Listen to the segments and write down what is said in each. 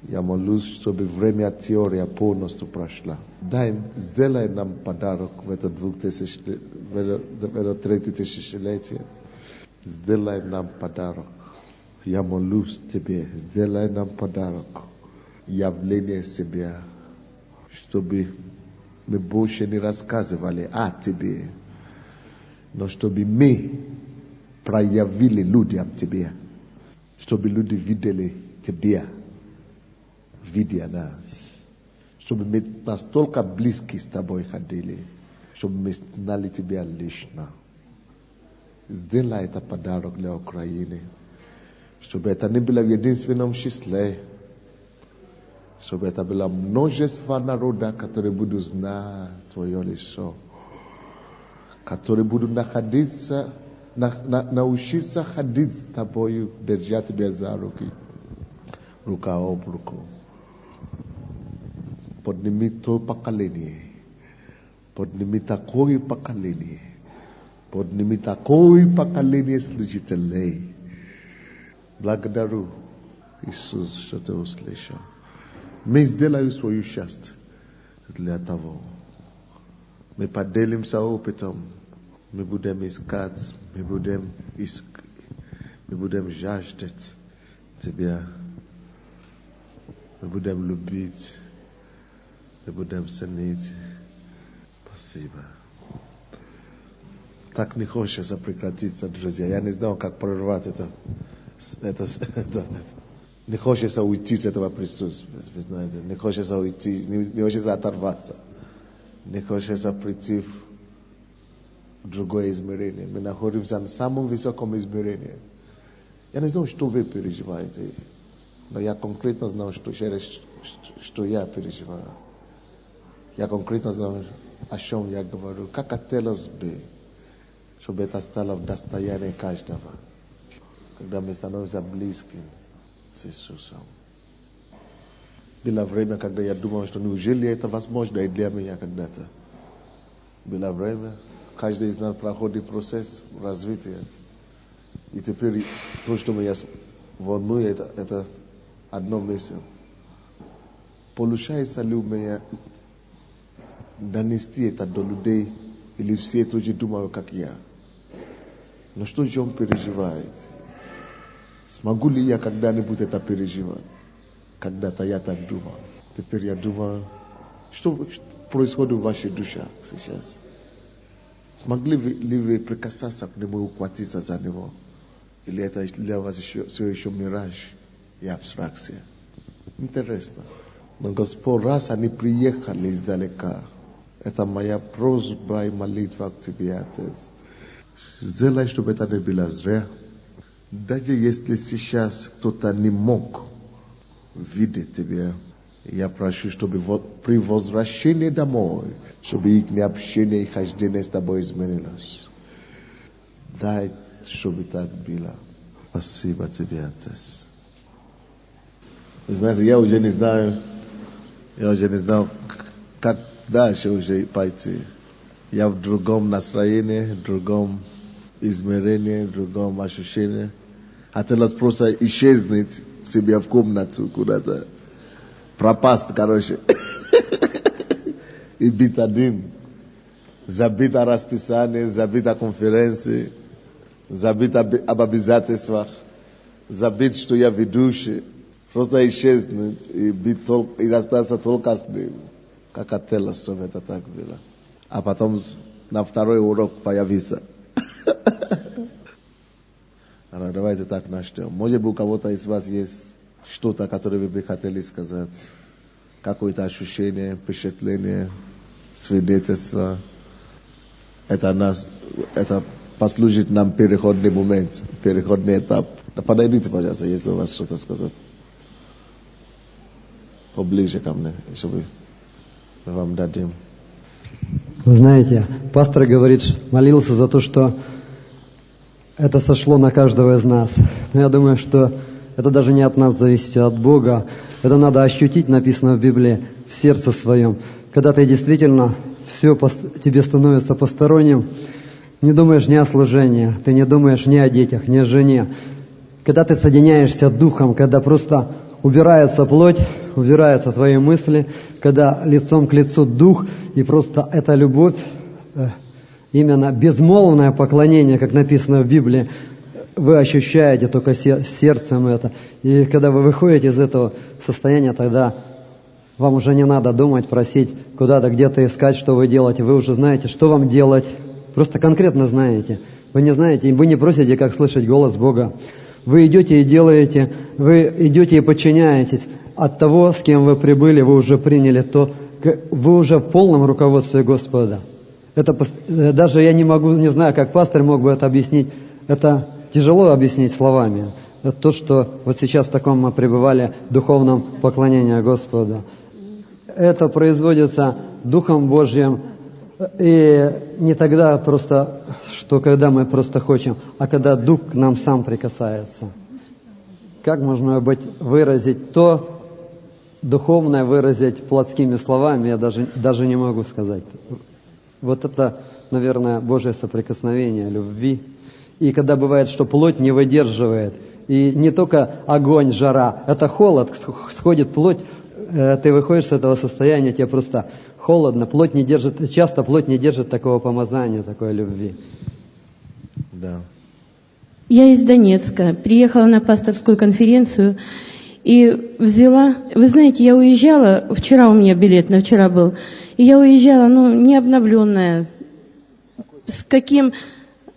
Я молюсь, чтобы время теория полностью прошла. Сделай нам подарок в это 3000-летие. Сделай нам подарок. Я молюсь Тебе, сделай нам подарок. Явление себя, чтобы мы больше не рассказывали о Тебе, но чтобы мы проявили людям Тебе, чтобы люди видели Тебя, видя нас, чтобы мы настолько близки с Тобой ходили, чтобы мы знали Тебя лично. Сделай это подарок для Украины, чтобы это не было в единственном числе, чтобы это было множество народа, которые будут знать Твое лицо, которые будут научиться ходить с Тобою, держать Тебя за руки, рука об руку. Подними то поколение, подними такое поколение, подними такое поколение служителей. Благодарю, Иисус, что Ты услышал. Мы сделаем свою часть для того. Мы поделимся опытом, мы будем искать, мы будем жаждать Тебя, мы будем любить, мы будем ценить. Спасибо. Так не хочется прекратиться, друзья. Я не знаю, как прервать это. Не хочется уйти с этого присутствия, вы знаете. Не хочется уйти, не хочется оторваться. Не хочется прийти в другое измерение. Мы находимся на самом высоком измерении. Я не знаю, что вы переживаете, но я конкретно знаю, что я переживаю. Я конкретно знаю, о чем я говорю. Как хотелось бы, чтобы это стало в достоянии каждого, когда мы становимся близкими с Иисусом. Было время, когда я думал, что неужели это возможно и для меня когда-то. Было время, каждый из нас проходит процесс развития. И теперь то, что меня волнует, это одно мысль. Получается ли у меня донести это до людей, или все тоже думают, как я? Но что же он переживает? Смогу ли я когда-нибудь это переживать? Когда-то я так думал. Теперь я думаю, что происходит в вашей душе сейчас? Смогли ли вы прикасаться к нему и ухватиться за него? Или это для вас все еще мираж и абстракция? Интересно. Но Господь, раз они приехали издалека, это моя просьба и молитва к Тебе, Отец. Сделай, чтобы это не было зря. Даже если сейчас кто-то не мог видеть Тебя, я прошу, чтобы при возвращении домой, чтобы их общение и хождение с Тобой изменилось. Дай, чтобы так было. Спасибо Тебе, Отец. Вы знаете, я уже не знаю, как дальше уже пойти. Я в другом настроении, в другом измерении, в другом ощущении. Хотелось просто исчезнуть себе в комнату куда-то. Пропасть, короче. И быть один. Забыть о расписании, забыть о конференции, забыть об обязательствах, забыть, что я ведущий. Просто исчезнуть и остаться только с ним. Как хотелось, чтобы это так было. А потом на второй урок появиться. Давайте так начнем. Может быть, у кого-то из вас есть что-то, которое вы бы хотели сказать? Какое-то ощущение, впечатление, свидетельство. Это послужит нам переходный момент, переходный этап. Подойдите, пожалуйста, если у вас что-то сказать. Поближе ко мне, чтобы мы вам дадим. Вы знаете, пастор говорит, молился за то, что это сошло на каждого из нас. Но я думаю, что это даже не от нас зависит, а от Бога. Это надо ощутить, написано в Библии, в сердце своем. Когда ты действительно все тебе становится посторонним, не думаешь ни о служении, ты не думаешь ни о детях, ни о жене. Когда ты соединяешься духом, когда просто убирается плоть, убираются твои мысли, когда лицом к лицу дух, и просто эта любовь, именно безмолвное поклонение, как написано в Библии, вы ощущаете только сердцем это. И когда вы выходите из этого состояния, тогда вам уже не надо думать, просить, куда-то, где-то искать, что вы делаете. Вы уже знаете, что вам делать. Просто конкретно знаете. Вы не знаете, вы не просите, как слышать голос Бога. Вы идете и делаете, вы идете и подчиняетесь. От того, с кем вы прибыли, вы уже приняли то, вы уже в полном руководстве Господа. Это даже я не знаю, как пастор мог бы это объяснить. Это тяжело объяснить словами. Это то, что вот сейчас в таком мы пребывали духовном поклонении Господу. Это производится Духом Божьим. И не тогда просто, что когда мы просто хотим, а когда Дух к нам сам прикасается. Как можно выразить то духовное, выразить плотскими словами, я даже не могу сказать. Вот это, наверное, Божье соприкосновение любви. И когда бывает, что плоть не выдерживает, и не только огонь, жара, это холод, сходит плоть, ты выходишь с этого состояния, тебе просто холодно, плоть не держит, часто плоть не держит такого помазания, такой любви. Да. Я из Донецка, приехала на пасторскую конференцию и взяла, вы знаете, я уезжала, вчера у меня билет на вчера был, и я уезжала, не обновленная, с каким,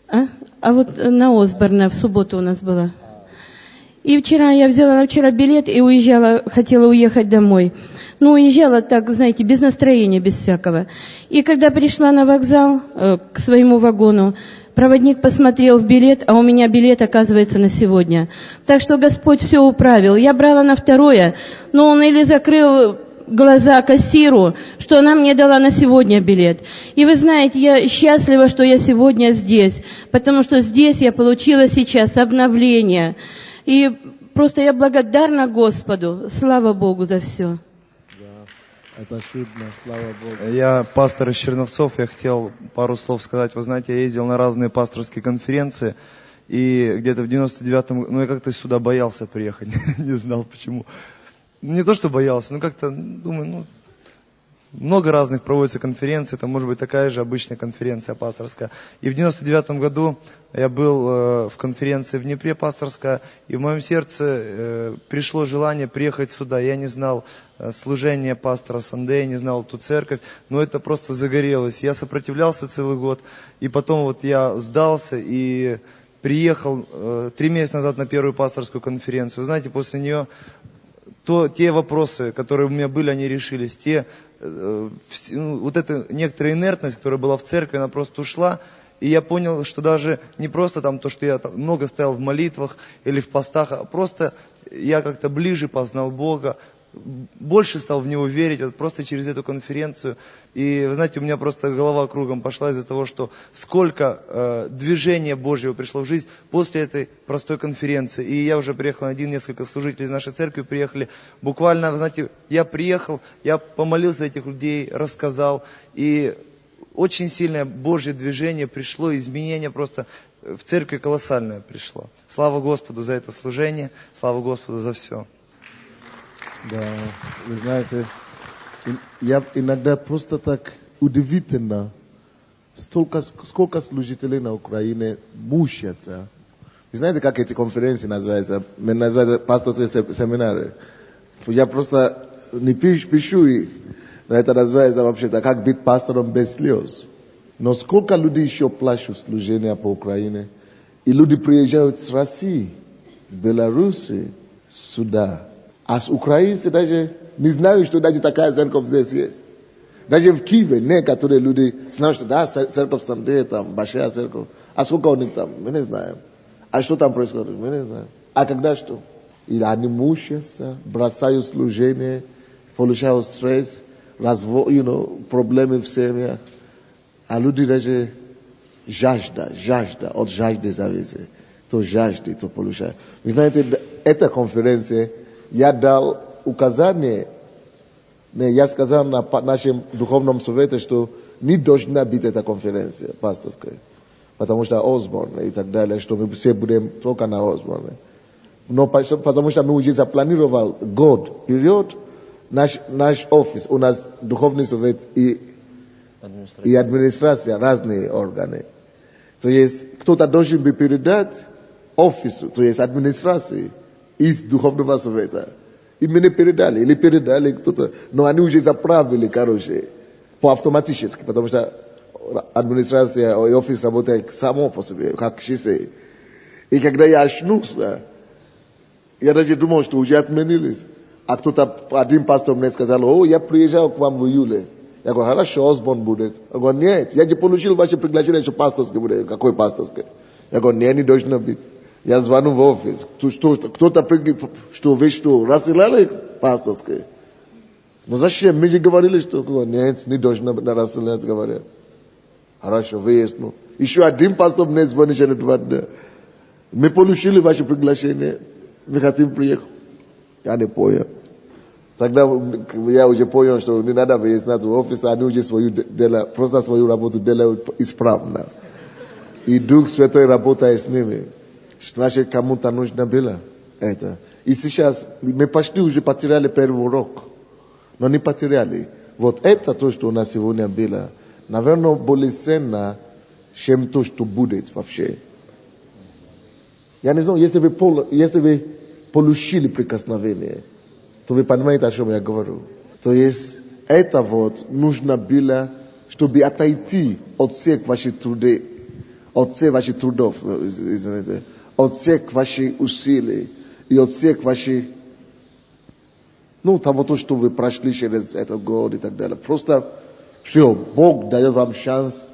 а вот на Осборна в субботу у нас была. И вчера я взяла на вчера билет и уезжала, хотела уехать домой. Уезжала так, знаете, без настроения, без всякого. И когда пришла на вокзал, к своему вагону, проводник посмотрел в билет, а у меня билет, оказывается, на сегодня. Так что Господь все управил. Я брала на второе, но он или закрыл глаза кассиру, что она мне дала на сегодня билет. И вы знаете, я счастлива, что я сегодня здесь, потому что здесь я получила сейчас обновление. И просто я благодарна Господу. Слава Богу за все. Да, это чудно, слава Богу. Я пастор из Черновцов, я хотел пару слов сказать. Вы знаете, я ездил на разные пасторские конференции, и где-то в 99-м, я как-то сюда боялся приехать, не знал почему. Не то, что боялся, как-то думаю, много разных проводится конференций, это может быть такая же обычная конференция пасторская. И в 99-м году я был в конференции в Днепре пасторская, и в моем сердце пришло желание приехать сюда. Я не знал служения пастора Сандея, не знал эту церковь, но это просто загорелось. Я сопротивлялся целый год, и потом я сдался и приехал 3 месяца назад на первую пасторскую конференцию. Вы знаете, после нее те вопросы, которые у меня были, они решились. Эта некоторая инертность, которая была в церкви, она просто ушла. И я понял, что даже не просто то, что я много стоял в молитвах или в постах, а просто я как-то ближе познал Бога, больше стал в Него верить, просто через эту конференцию. И, вы знаете, у меня просто голова кругом пошла из-за того, что сколько движения Божьего пришло в жизнь после этой простой конференции. И я уже приехал несколько служителей из нашей церкви приехали. Буквально, вы знаете, я приехал, я помолился за этих людей, рассказал. И очень сильное Божье движение пришло, изменение просто в церкви колоссальное пришло. Слава Господу за это служение, слава Господу за все. Да, вы знаете, я иногда просто так удивительно, сколько служителей на Украине мучаются. Вы знаете, как эти конференции называются? Называются пасторские семинары. Я просто не пишу их, но это называется вообще-то как быть пастором без слез. Но сколько людей еще плачут служения по Украине? И люди приезжают с России, с Беларуси сюда. А с украинцы даже не знают, что даже такая церковь здесь есть. Даже в Киеве некоторые люди знают, что да, церковь Сандея, там большая церковь. А сколько у них там? Мы не знаем. А что там происходит? Мы не знаем. А когда что? И они мучаются, бросают служение, получают стресс, проблемы в семьях. А люди даже жажда, от жажды зависит. То жажды, то получают. Вы знаете, эта конференция, я дал указание, я сказал на нашем духовном совете, что не должна быть эта конференция пасторская, потому что Осборн и так далее, что мы все будем только на Осборне. Но потому что мы уже запланировали год вперед, наш офис, у нас духовный совет и администрация, разные органы. То есть кто-то должен бы передать офису, то есть администрации из духовного совета. И мне передали, или передали кто-то, но они уже заправили, по автоматически, потому что администрация и офис работает само по себе, как часы. И когда я очнулся, я даже думал, что уже отменились. А кто-то, один пастор мне сказал, я приезжал к вам в июле. Я говорю, хорошо, Осборн будет. Я говорю, нет, я же получил ваше приглашение, что пасторское будет. Какое пасторское? Я говорю, нет, не должно быть. Я звоню в офис. Кто-то что вы что, рассылали пасторское? Ну зачем? Мы же говорили, что нет, не должно рассылать, говорят. Хорошо, выясню. Еще один пастор мне звонит через 2 дня. Мы получили ваше приглашение. Мы хотим приехать. Я не понял. Тогда я уже понял, что не надо выяснять в офисе, они уже просто свою работу делают исправно. И Дух Святой работает с ними. Значит, кому-то нужно было это. И сейчас мы почти уже потеряли первый урок. Но не потеряли. Вот это то, что у нас сегодня было. Наверное, более ценно, чем то, что будет вообще. Я не знаю, если вы получили прикосновение, то вы понимаете, о чем я говорю. То есть, это вот нужно было, чтобы отойти от всех ваших трудов, извините, от всех ваших усилий и от всех ваших, того, что вы прошли через этот год и так далее. Просто все, Бог дает вам шанс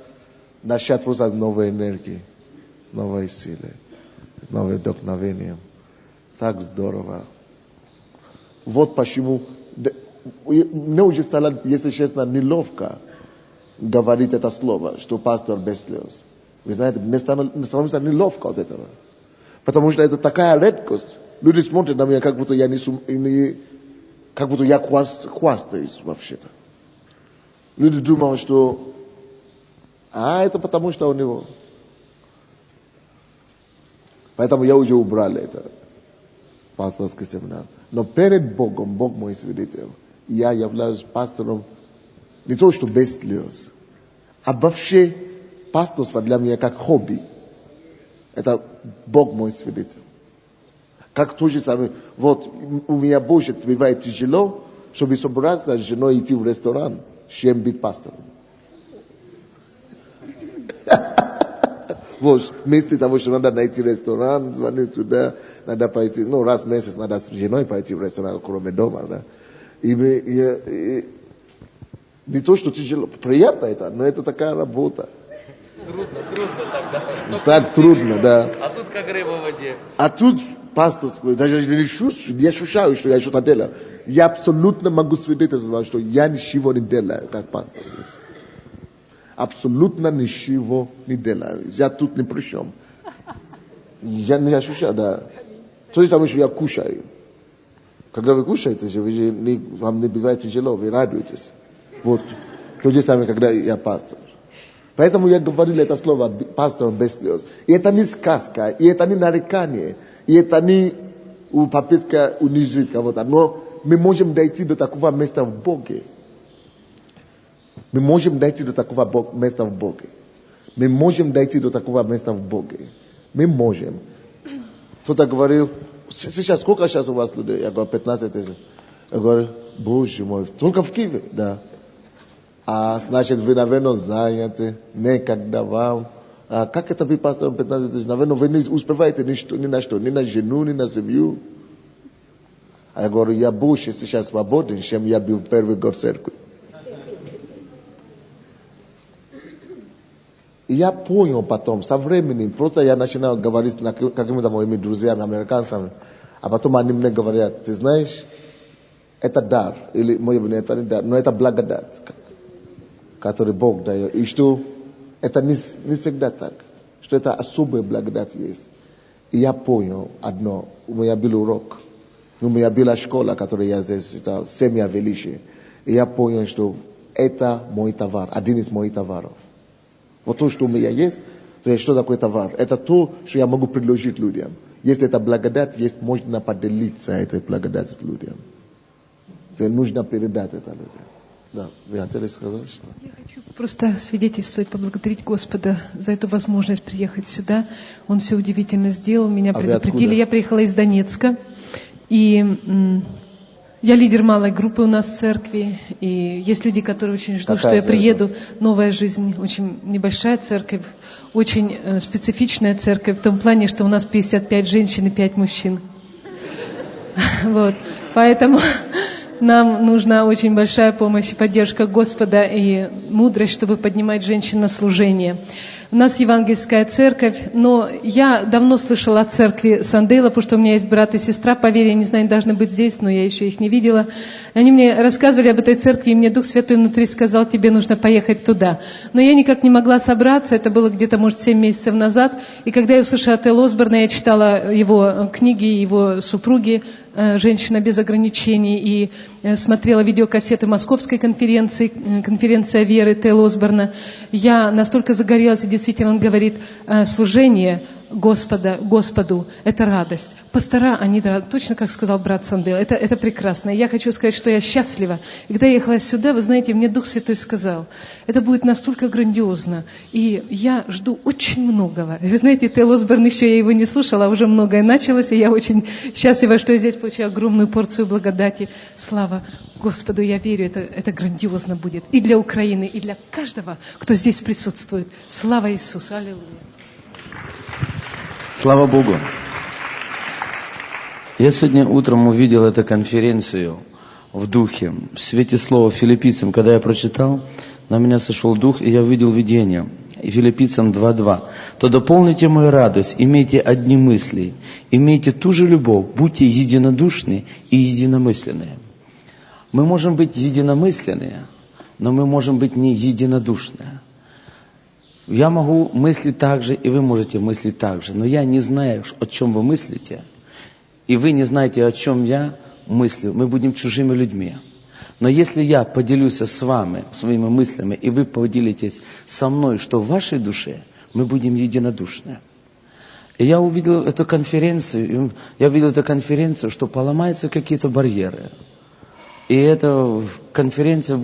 начать просто новой энергии, новой силы, новое вдохновение. Так здорово. Вот почему мне уже стало, если честно, неловко говорить это слово, что пастор без слез. Вы знаете, мне становится неловко от этого. Потому что это такая редкость. Люди смотрят на меня, как будто я хвастаюсь вообще-то. Люди думают, что это потому что у него. Поэтому я уже убрал это. Пасторский семинар. Но перед Богом, Бог мой свидетель, я являюсь пастором не то, что без слез, а вообще пасторство для меня как хобби. Это Бог мой свидетель. Как то же самое. Вот у меня больше бывает тяжело, чтобы собраться с женой и идти в ресторан, чем быть пастором. Вот, вместо того, что надо найти ресторан, звонить туда, надо пойти, раз в месяц надо с женой пойти в ресторан, кроме дома, да. И не то, что тяжело, приятно это, но это такая работа. Трудно тогда. Так трудно, да. А тут как рыба в воде. А тут пасторскую, даже не чувствую, я ощущаю, что я что-то делаю. Я абсолютно могу свидетельствовать, что я ничего не делаю, как пастор здесь. Абсолютно ничего не делаю. Я тут ни при чем. Я не ощущаю, да. То есть, что я кушаю. Когда вы кушаете, вам не бывает тяжело, вы радуетесь. Вот. То же самое, когда я пастор. Поэтому я говорил это слово пастор без слез. И это не сказка, и это не нарекание, и это не попытка унизить кого-то. Но мы можем дойти до такого места в Боге. Мы можем дойти до такого места в Боге. Мы можем дойти до такого места в Боге. Мы можем. Кто-то говорил, сейчас сколько сейчас у вас людей? Я говорю, 15 тысяч. Я говорю, Боже мой, только в Киеве, да. Значит, вы, наверное, заняты, некогда вам. Как это быть пастором 15 тысяч? Наверное, вы не успеваете ни на что, ни на жену, ни на семью. Я говорю, я больше сейчас свободен, чем я был в первый год церкви. И я понял потом, со временем, просто я начинал говорить с какими-то моими друзьями, американцами, а потом они мне говорят, ты знаешь, это дар, или, может быть, это не дар, но это благодать, который Бог дает. И что это не всегда так, что это особая благодать есть. И я понял одно, у меня был урок, у меня была школа, которую я здесь читал, семья величия. И я понял, что это мой товар, один из моих товаров. Вот то, что у меня есть, то есть что такое товар? Это то, что я могу предложить людям. Если это благодать, есть, можно поделиться этой благодатью людям. Это нужно передать это людям. Да, вы хотели сказать, что? Я хочу просто свидетельствовать, поблагодарить Господа за эту возможность приехать сюда. Он все удивительно сделал, меня предупредили. Я приехала из Донецка, и я лидер малой группы у нас в церкви, и есть люди, которые очень ждут, что я приеду. Новая жизнь, очень небольшая церковь, очень специфичная церковь, в том плане, что у нас 55 женщин и 5 мужчин. Вот, поэтому нам нужна очень большая помощь и поддержка Господа и мудрость, чтобы поднимать женщин на служение. У нас евангельская церковь, но я давно слышала о церкви Сандейла, потому что у меня есть брат и сестра, по вере, я не знаю, они должны быть здесь, но я еще их не видела. Они мне рассказывали об этой церкви, и мне Дух Святой внутри сказал, тебе нужно поехать туда. Но я никак не могла собраться, это было где-то, может, 7 месяцев назад, и когда я услышала от Эл Осборна, я читала его книги, его супруги, «Женщина без ограничений», и смотрела видеокассеты Московской конференции, конференция веры Эл Осборна. Я настолько загорелась, и действительно он говорит, служение Господу – это радость. Пастора, они, точно как сказал брат Сандейл, это прекрасно. И я хочу сказать, что я счастлива. И когда я ехала сюда, вы знаете, мне Дух Святой сказал, это будет настолько грандиозно. И я жду очень многого. Вы знаете, Эл Осборн еще я его не слушала, а уже многое началось, и я очень счастлива, что я здесь получаю огромную порцию благодати. Слава Господу, я верю, это грандиозно будет. И для Украины, и для каждого, кто здесь присутствует. Слава Иисусу! Аллилуйя! Слава Богу! Я сегодня утром увидел эту конференцию в духе, в свете слова филиппийцам. Когда я прочитал, на меня сошел дух, и я увидел видение. И Филиппийцам 2:2. «То дополните мою радость, имейте одни мысли, имейте ту же любовь, будьте единодушны и единомысленные». Мы можем быть единомысленные, но мы можем быть не единодушные. Я могу мыслить так же, и вы можете мыслить так же, но я не знаю, о чем вы мыслите, и вы не знаете, о чем я мыслю. Мы будем чужими людьми. Но если я поделюсь с вами своими мыслями, и вы поделитесь со мной, что в вашей душе, мы будем единодушны. И я увидел эту конференцию, что поломаются какие-то барьеры. И эта конференция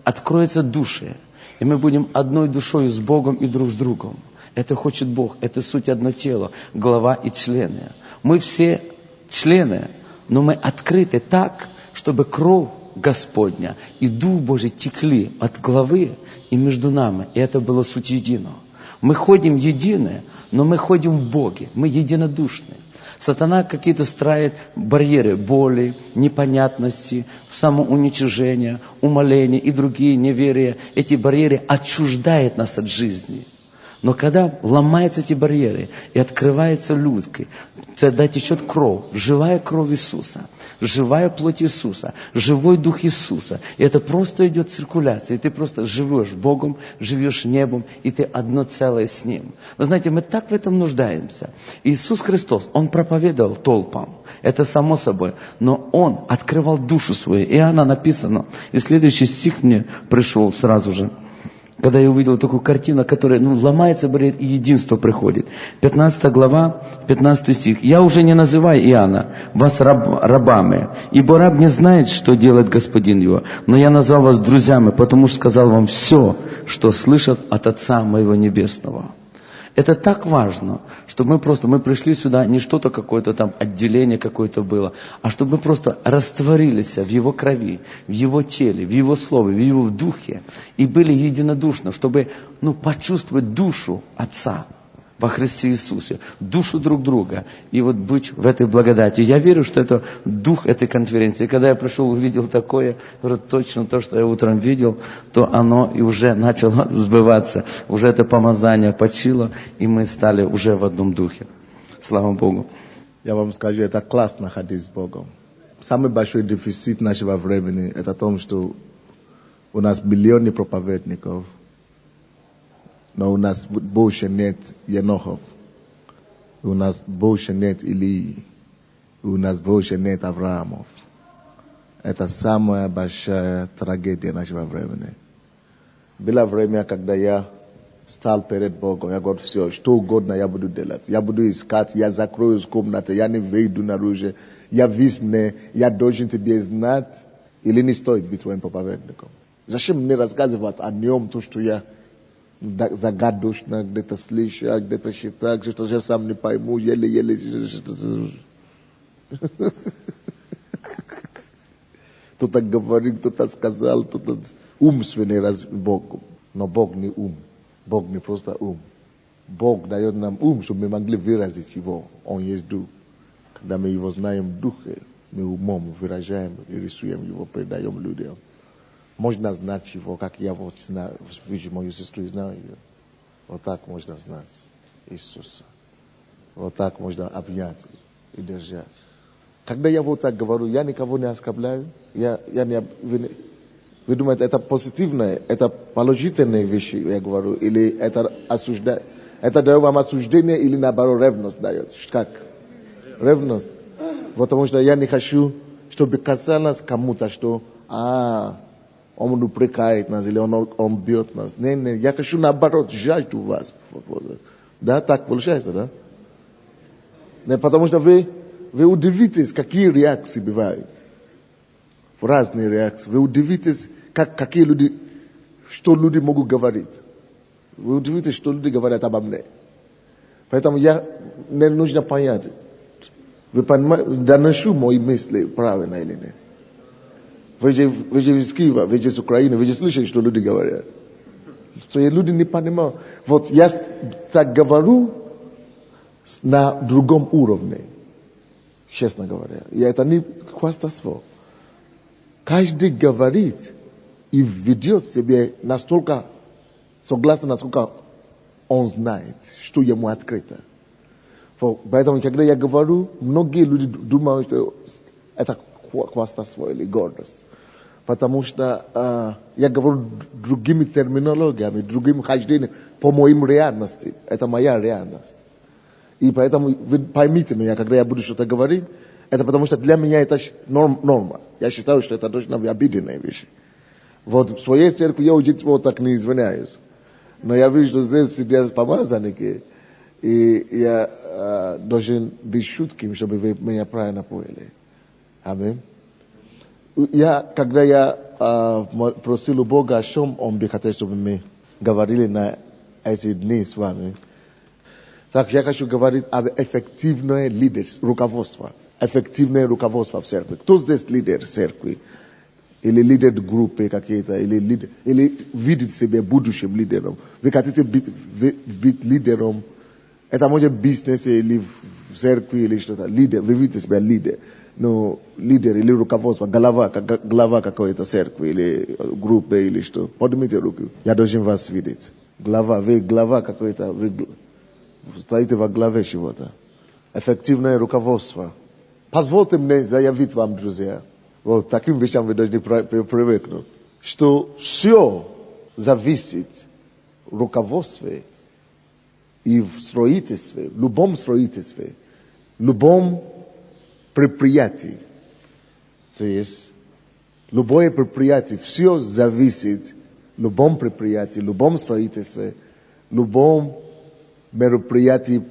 откроются души. И мы будем одной душой с Богом и друг с другом. Это хочет Бог, это суть одно тело, глава и члены. Мы все члены, но мы открыты так, чтобы кровь Господня и Дух Божий текли от главы и между нами. И это было суть единого. Мы ходим едины, но мы ходим в Боге, мы единодушны. Сатана какие-то строит барьеры боли, непонятности, самоуничижения, умоления и другие неверия. Эти барьеры отчуждают нас от жизни. Но когда ломаются эти барьеры и открываются людки, тогда течет кровь, живая кровь Иисуса, живая плоть Иисуса, живой Дух Иисуса. И это просто идет циркуляция, и ты просто живешь Богом, живешь небом, и ты одно целое с Ним. Вы знаете, мы так в этом нуждаемся. Иисус Христос, Он проповедовал толпам, это само собой, но Он открывал душу свою. И она написана, и следующий стих мне пришел сразу же. Когда я увидел такую картину, которая ломается барьер, и единство приходит. 15 глава, 15 стих. «Я уже не называю Иоанна, вас рабами, ибо раб не знает, что делает господин его, но я назвал вас друзьями, потому что сказал вам все, что слышат от Отца моего Небесного». Это так важно, что мы пришли сюда, не что-то какое-то там отделение какое-то было, а чтобы мы просто растворились в Его крови, в Его теле, в Его слове, в Его духе и были единодушны, чтобы почувствовать душу Отца во Христе Иисусе, душу друг друга и быть в этой благодати. Я верю, что это дух этой конференции. Когда я пришел, увидел такое, говорю, точно то, что я утром видел, то оно и уже начало сбываться. Уже это помазание почило, и мы стали уже в одном духе. Слава Богу. Я вам скажу, это классно ходить с Богом. Самый большой дефицит нашего времени, это то, что у нас миллионы проповедников, но у нас больше нет Енохов, у нас больше нет Илии, у нас больше нет Авраамов. Это самая большая трагедия нашего времени. Было время, когда я стал перед Богом. Я говорю, все, что угодно я буду делать. Я буду искать, я закроюсь в комнате, я не выйду наружу. Я весь мне, я должен тебе знать, или не стоит быть твоим проповедником. Зачем мне рассказывать о нем, то, что я загадочно где-то слышал, где-то считал, что я сам не пойму, еле-еле. Кто-то говорит, кто-то сказал, кто-то умственный Бог. Но Бог не ум. Бог не просто ум. Бог дает нам ум, чтобы мы могли выразить его. Он есть дух. Когда мы его знаем в духе, мы умом выражаем и рисуем его, передаем людям. Можно знать его, как я вот знаю, вижу мою сестру и знаю ее. Вот так можно знать Иисуса. Вот так можно обнять и держать. Когда я вот так говорю, я никого не оскорбляю. Вы думаете, это позитивное, это положительные вещи, я говорю, или это осуждение? Это дает вам осуждение или наоборот ревность дает? Как? Ревность. Потому что я не хочу, чтобы казалось кому-то, что он упрекает нас или он бьет нас. Не, я хочу наоборот жать у вас. Да, так получается, да? Не, потому что вы удивитесь, какие реакции бывают. Разные реакции. Вы удивитесь, какие люди, что люди могут говорить. Вы удивитесь, что люди говорят обо мне. Поэтому мне нужно понять. Вы понимаете, доношу мои мысли правильно или нет. Вы же из Киева, вы же из Украины, вы же слышите, что люди говорят. Что люди не понимают. Вот я так говорю на другом уровне. Честно говоря. И это не хвастовство. Каждый говорит и ведет себя настолько согласно, насколько он знает, что ему открыто. Поэтому, когда я говорю, многие люди думают, что это хвастовство или гордость. Потому что я говорю другими терминологиями, другим хождением, по моим реальности. Это моя реальность. И поэтому вы поймите меня, когда я буду что-то говорить, это потому что для меня это норма. Я считаю, что это должна быть обиденная вещь. Вот в своей церкви я учить вот так не извиняюсь. Но я вижу, что здесь сидят помазанники, и я должен быть шутким, чтобы вы меня правильно поняли. Аминь. Когда я просил у Бога, о чем Он бы хотел, чтобы мы говорили на эти дни с вами, так я хочу говорить об эффективное лидерство, руководство. Эффективное руководство в церкви. Кто здесь лидер церкви? Или лидер группы какие-то, или видит себя будущим лидером. Вы хотите быть лидером. Это может быть бизнес или в церкви или что-то. Лидер, вы видите себя лидер. Но лидер или руководство, глава какой-то церкви или группы или что. Поднимите руку. Я должен вас видеть. Вы глава какой-то, вы стоите во главе чего-то. Эффективное руководство. Позвольте мне заявить вам, друзья, вот таким вещам вы должны привыкнуть, что все зависит в руководстве и в строительстве, в любом строительстве, в любом предприятии. То есть, любое предприятие, все зависит в любом предприятии, в любом строительстве, в любом мероприятии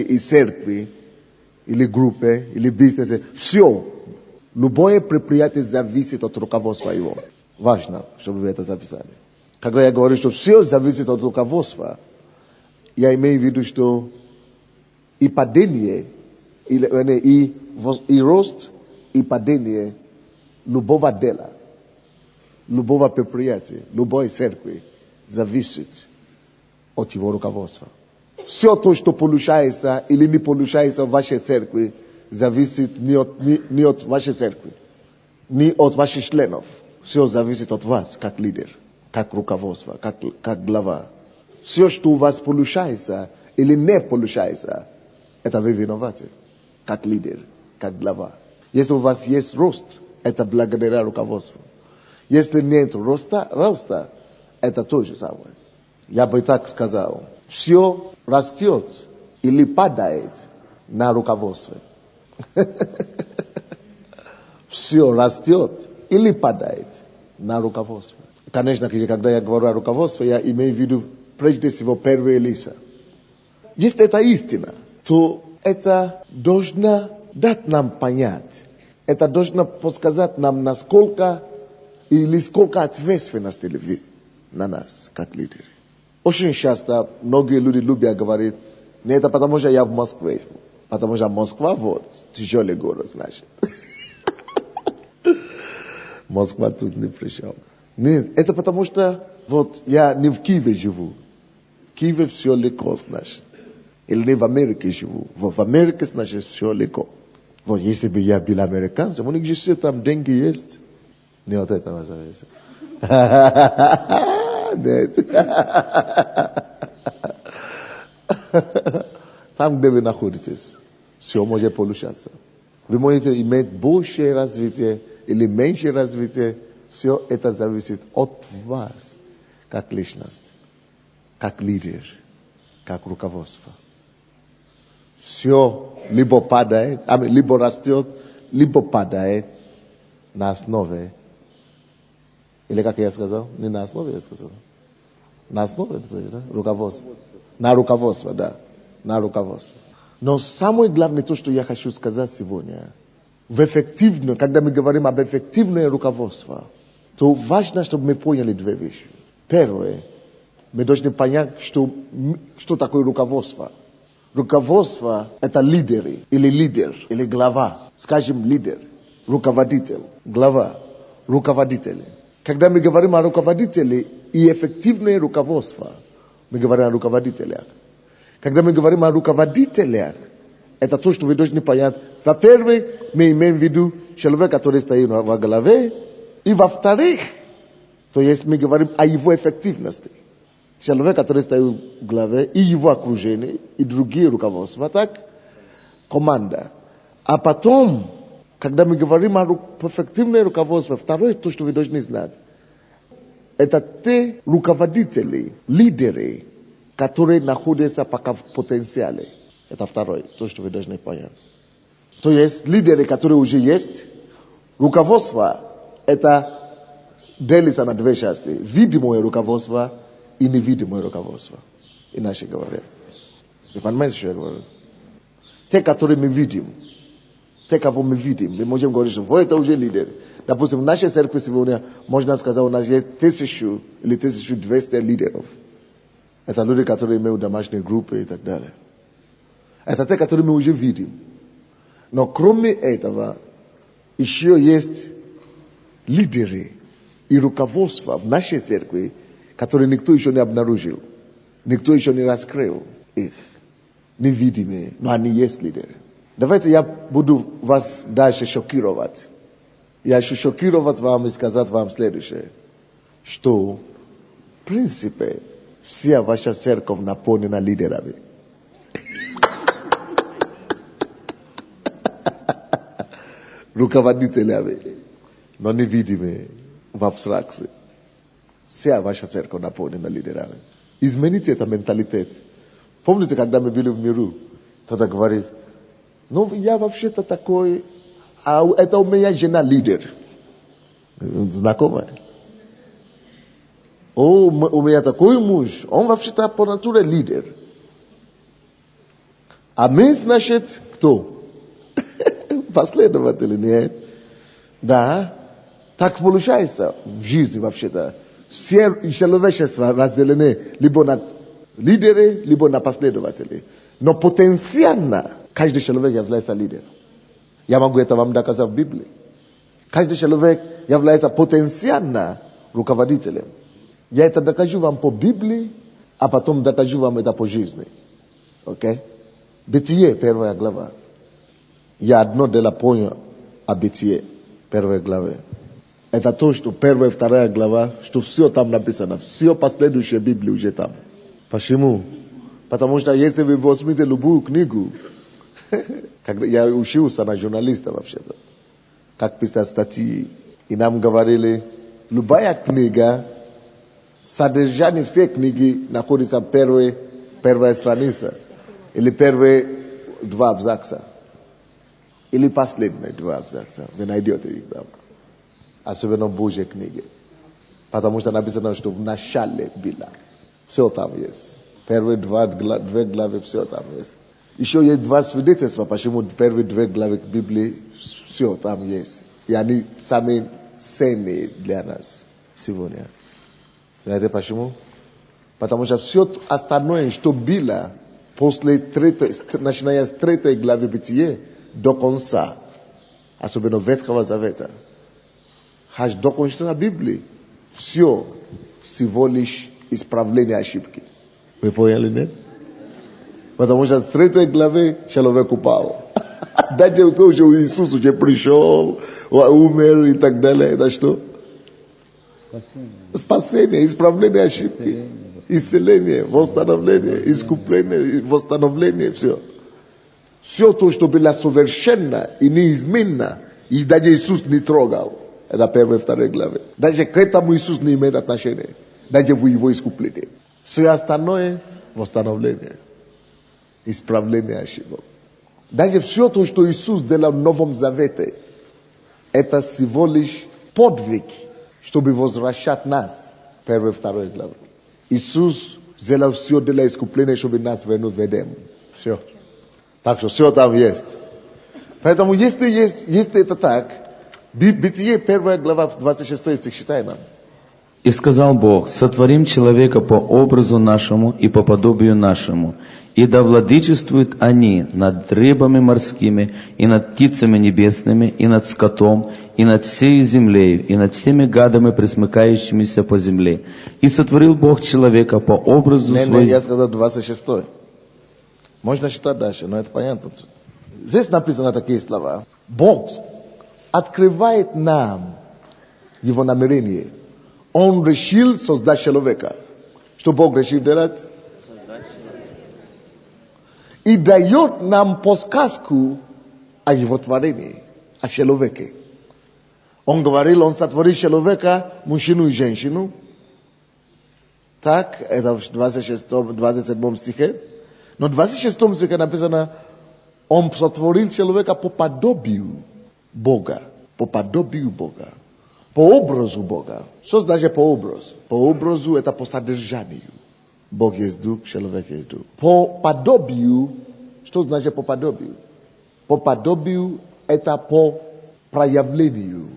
и церкви, или группе, или бизнесе. Все. Любое предприятие зависит от руководства его. Важно, чтобы вы это записали. Когда я говорю, что все зависит от руководства, я имею в виду, что и падение, и рост, и падение любого дела, любого предприятия, любой церкви зависит от его руководства. Все то, что получается или не получается в вашей церкви, зависит не от вашей церкви, не от ваших членов. Все зависит от вас, как лидер, как руководство, как глава. Все, что у вас получается или не получается, это вы виноваты, как лидер, как глава. Если у вас есть рост, это благодаря руководству. Если нет роста, это то же самое. Я бы так сказал. Все растет или падает на руководстве. Все растет или падает на руководстве. Конечно, когда я говорю о руководстве, я имею в виду прежде всего первый Элиса. Если это истина, то это должно дать нам понять, это должно подсказать нам, насколько или сколько ответственности на нас, как лидеры. Очень часто многие люди любят говорить, не это потому что я в Москве, потому что Москва вот, тяжелый город, значит. Москва тут ни при чем. Нет, это потому что вот я не в Киеве живу. В Киеве все легко, значит. Или не в Америке живу. В Америке, значит, все легко. Вот если бы я был американцем, у них же все там деньги есть. Не от этого зависит. Нет. Там, где вы находитесь, все может получаться. Вы можете иметь большее развитие или меньшее развитие. Все это зависит от вас, как личность, как лидер, как руководство. Все либо падает, либо растет, либо падает на основе. Или как я сказал? Не на основе я сказал. На основе, да? Руководство. На руководство, да. На руководство. Но самое главное, то, что я хочу сказать сегодня, когда мы говорим об эффективном руководстве, то важно, чтобы мы поняли две вещи. Первое, мы должны понять, что такое руководство. Руководство – это лидеры, или глава. Скажем, лидер, руководитель, глава, руководители. Когда мы говорим о руководителе и эффективное руководство, мы говорим о руководителях. Когда мы говорим о руководителях, это то, что вы должны понять. Во-первых, мы имеем в виду человека, который стоит во главе, и во-вторых, то есть мы говорим о его эффективности. Человек, который стоит в главе, и его окружение, и другие руководства, так, команда. А потом, когда мы говорим о эффективном руководстве, второе, то, что вы должны знать, это те руководители, лидеры, которые находятся пока в потенциале. Это второе, то, что вы должны понять. То есть лидеры, которые уже есть, руководство, это делится на две части. Видимое руководство и невидимое руководство. Иначе говоря. Вы понимаете, что я говорю? Те, которые мы видим, те, кого мы видим, мы можем говорить, что это уже лидер. Допустим, в нашей церкви сегодня, можно сказать, у нас есть 1000 или 1200 лидеров. Это люди, которые имеют домашние группы и так далее. Это те, которые мы уже видим. Но кроме этого, еще есть лидеры и руководство в нашей церкви, которые никто еще не обнаружил, никто еще не раскрыл их. Невидимые, но они есть лидеры. Давайте я буду вас дальше шокировать. Я хочу шокировать вам и сказать вам следующее. Что, в принципе, вся ваша церковь наполнена лидерами. Руководителями, но невидимые в абстракции. Вся ваша церковь наполнена лидерами. Измените этот менталитет. Помните, когда мы были в миру, кто-то говорит, я вообще-то такой, а это у меня жена лидер. Знакомая. У меня такой муж, он вообще-то по натуре лидер. А мы, значит, кто? Последователи, нет? Да. Так получается в жизни вообще-то. Все человечество разделены либо на лидеры, либо на последователи. Но потенциально каждый человек является лидером. Я могу это вам доказать в Библии. Каждый человек является потенциально руководителем. Я это докажу вам по Библии, а потом докажу вам это по жизни. Окей? Бытие, 1 глава. Я одно дело понял о Бытие, 1 главе. Это то, что 1 и 2 глава, что все там написано. Все последующее Библии уже там. Почему? Потому что если вы возьмете любую книгу, я учился на журналиста вообще-то, как писать статьи, и нам говорили, любая книга, содержание всей книги находится первая страница, или первые 2 абзаца, или последние 2 абзаца. Вы найдете их там. Особенно в Божьей книге. Потому что написано, что в начале было. Все там есть. Первые две главы, все там есть. Еще есть два свидетельства, почему первые две главы Библии, все там есть. И они самые ценные для нас сегодня. Знаете почему? Потому что все остальное, что было после начиная с 3 главы Бытия до конца, особенно Ветхого Завета, аж до конца Библии, все всего лишь исправление ошибки. Вы поняли, нет? Потому что в 3 главе человек упал. Даже то, что Иисус уже пришел, умер и так далее, это что? Спасение, исправление ошибки, исцеление, восстановление, искупление, восстановление, все. Все то, что было совершенно и неизменно, и даже Иисус не трогал. Это 1 и 2 главы. Даже к этому Иисус не имеет отношения. Даже в его искуплении. Все остальное – восстановление, исправление ошибок. Даже все то, что Иисус делал в Новом Завете, это всего лишь подвиг, чтобы возвращать нас. 1 и 2 главы. Иисус сделал все для искупления, чтобы нас вернуть в Эдем. Все. Так что все там есть. Поэтому если это так, Бытие 1 глава 26 стих читай нам. «И сказал Бог, сотворим человека по образу нашему и по подобию нашему, и да владычествуют они над рыбами морскими, и над птицами небесными, и над скотом, и над всей землею, и над всеми гадами, пресмыкающимися по земле. И сотворил Бог человека по образу своему». Я сказал 26. Можно читать дальше, но это понятно. Здесь написано такие слова. Бог открывает нам его намерение. Он решил создать человека. Что Бог решил делать? И дает нам подсказку о его творении, о человеке. Он говорил, он сотворил человека, мужчину и женщину. Так, это в 27 стихе. Но в 26 стихе написано, он сотворил человека по подобию Бога. По подобию Бога. По образу Бога. Что значит по образу? По образу это по содержанию. Бог есть дух, человек есть дух. По подобию, что значит по подобию? По подобию это по проявлению,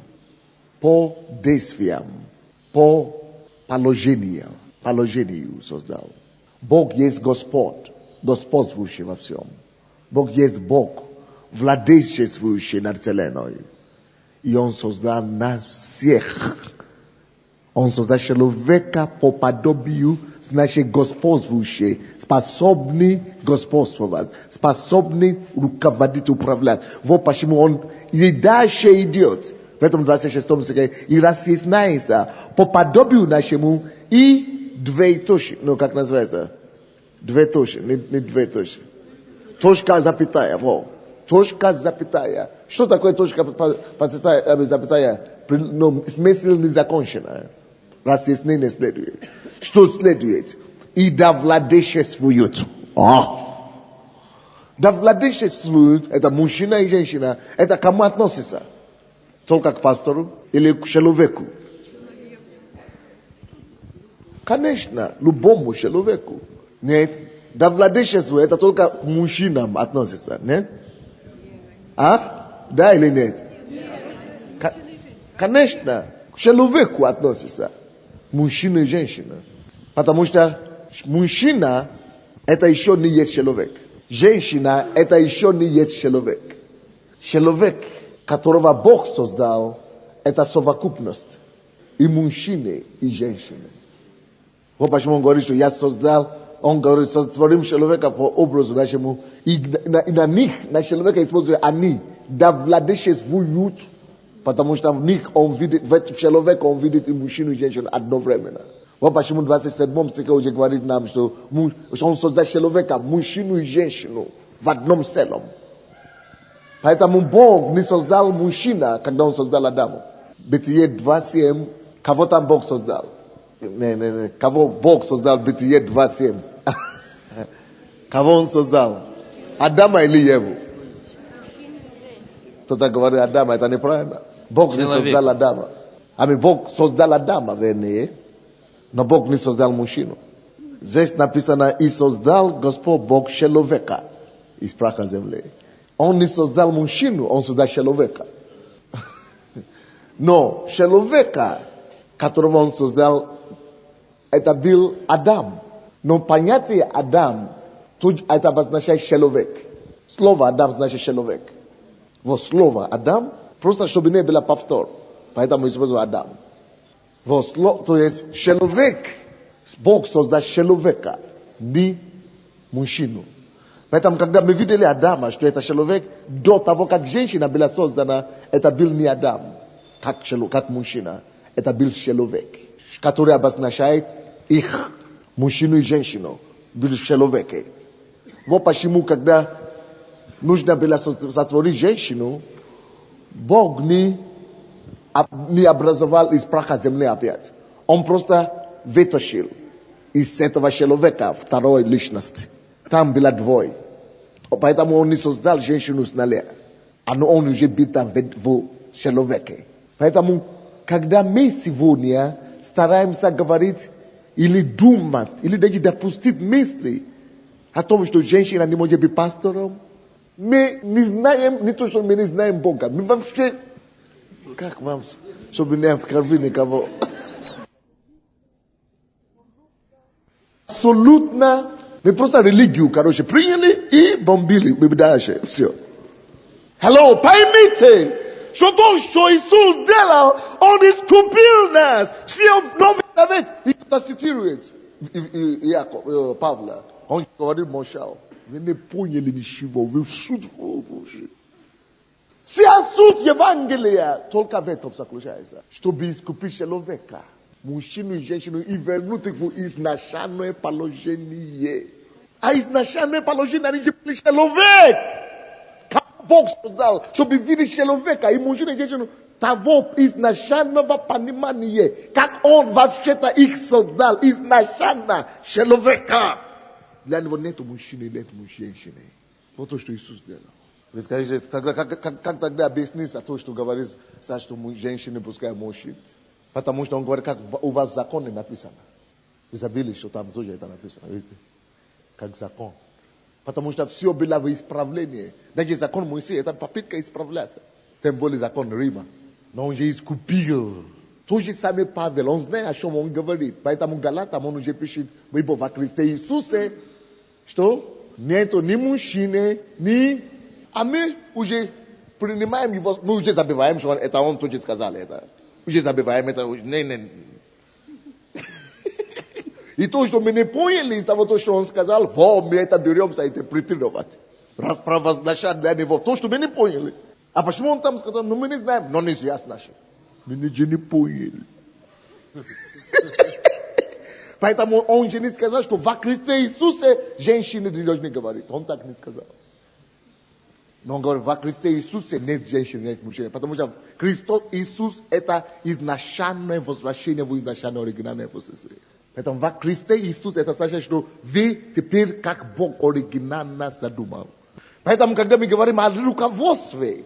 по действиям, по положению создал. Бог есть Господь, господствующий во всем. Бог есть Бог, владычествующий над вселенной. И Он создал нас всех. Он создал человека по подобию, значит господствующий, способный господствовать, способный руководить, управлять. Вот почему Он и дальше идет. В этом 26 стихе и разъясняется по подобию нашему и две точки. Ну, как называется? Две точки, не две точки. Точка, запятая, вот. Точка, запятая. Что такое точка, запятая? Ну, смысл незаконченная. Разъяснение следует. Что следует? И да владычествуют. Да владычествуют, это мужчина и женщина. Это к кому относится? Только к пастору или к человеку? Конечно, любому человеку. Нет. Да владычествует, это только к мужчинам относится. Нет? Да или нет? Конечно, к человеку относится. Мужчина и женщина. Потому что мужчина это еще не есть человек. Женщина это еще не есть человек. Человек, которого Бог создал, это совокупность. И мужчины, и женщины. Вот почему он говорит, что я создал, он говорит, сотворим человека по образу нашему. И на них, на человека использует они. Да владычествуют. Потому что в них он видит, в человеке он видит и мужчину, и женщину одновременно. Вот почему в 27 стихе уже говорит нам, что он создал человека, мужчину и женщину в одном целом. Поэтому Бог не создал мужчина, когда он создал Адама. Бытие 2:7, кого там Бог создал? Кого Бог создал в Бытие 2:7? Кого он создал? Адама или Еву? Кто-то говорит Адама, это неправильно. Бог не создал Адама. Бог создал Адама, вернее, но Бог не создал мужчину. Здесь написано, и создал Господь Бог человека из праха земли. Он не создал мужчину, он создал человека. Но человека, которого он создал, это был Адам. Но понятие Адам, тут это обозначает человек. Слово Адам значит человек. Вот слово Адам, просто чтобы не было повтор. Поэтому использую Адам. Вот слово, то есть человек, Бог создал человека, не мужчину. Поэтому, когда мы видели Адама, что это человек, до того, как женщина была создана, это был не Адам, как мужчина. Это был человек, который обозначает их, мужчину и женщину, был человек. Вот почему, когда нужно было сотворить женщину, Бог не образовал из праха земли опять. Он просто вытащил из этого человека второй личность. Там было двое. Поэтому он не создал женщину с нуля. Но он уже был там в человеке. Поэтому, когда мы сегодня стараемся говорить или думать, или даже допустить мысли о том, что женщина не может быть пастором, мы не знаем, не то, что мы не знаем Бога. Мы вообще, как вам, чтобы не оскорбить никого. Абсолютно, мы просто религию, короче, приняли и бомбили, дальше, все. Hello, поймите, что то, что Иисус делал, Он искупил нас. Все вновь и конституирует Павла. Он говорит, молчал. Вы не поняли ничего, вы в суд Божий. Вся суть Евангелия только в этом заключается. Чтобы искупить человека, мужчину и женщину, и вернуть их в изначальное положение. А изначальное положение они были человек. Как Бог создал, чтобы видеть человека, и мужчину и женщину, того изначального понимания, как Он вообще-то их создал, изначально человека. Для него нет мужчины, нет женщины. Вот то, что Иисус сделал. Вы скажете, как тогда объяснится то, что говорит, что женщины пускай мужчин? Потому что он говорит, как у вас в законе написано. Вы забыли, что там тоже это написано, видите? Как закон. Потому что все было в исправлении. Даже закон Моисея, это попытка исправляться. Тем более закон Рима. Но он же искупил. То же самое Павел, он знает, о чем он говорит. Поэтому Галатам он уже пишет, ибо во Христе Иисусе, что нету ни мужчины, ни... А мы уже принимаем его, мы уже забываем, что это он тоже сказал это. Уже забываем это, не. И то, что мы не поняли из того, что он сказал, мы это беремся интерпретировать. Провозглашать для него то, что мы не поняли. А почему он там сказал, мы не знаем, но не ясно. Мы не поняли. Поэтому он же не сказал, что во Христе Иисусе женщины не должны говорить. Он так не сказал. Но он говорит, во Христе Иисусе нет женщин, нет мужчин. Потому что Христос Иисус это изначальное возвращение в изначальное оригинальное процессе. Поэтому во Христе Иисус это значит, что вы теперь как Бог оригинально задумал. Поэтому, когда мы говорим о руководстве,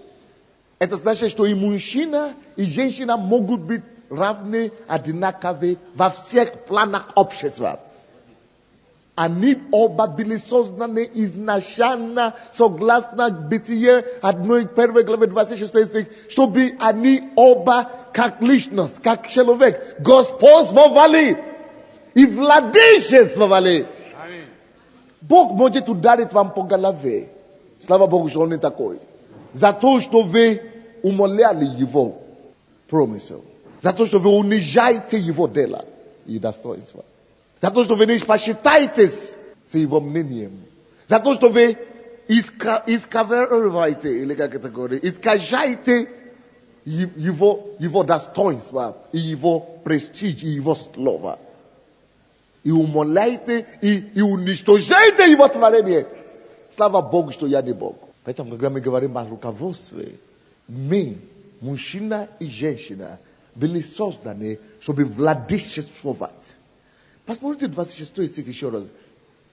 это значит, что и мужчина, и женщина могут быть равны, одинаковые во всех планах общества. Они оба были созданы изначально, согласно Бытие 1 главе 26 стих, чтобы они оба, как личность, как человек, господствовали и владычествовали. Бог может ударить вам по голове. Слава Богу, что Он не такой. За то, что вы умоляли Его промысел. За то, что вы унижаете Его дело и достоинство. За то, что вы не посчитаетесь с Его мнением. За то, что вы искажаете, или как это говорит, искажаете Его достоинство, и Его престиж, и Его слово. И умоляете, и уничтожаете Его творение. Слава Богу, что я не Бог. Поэтому, когда мы говорим о руководстве, мы, мужчина и женщина, были созданы, чтобы владычествовать. Посмотрите 26 стих еще раз.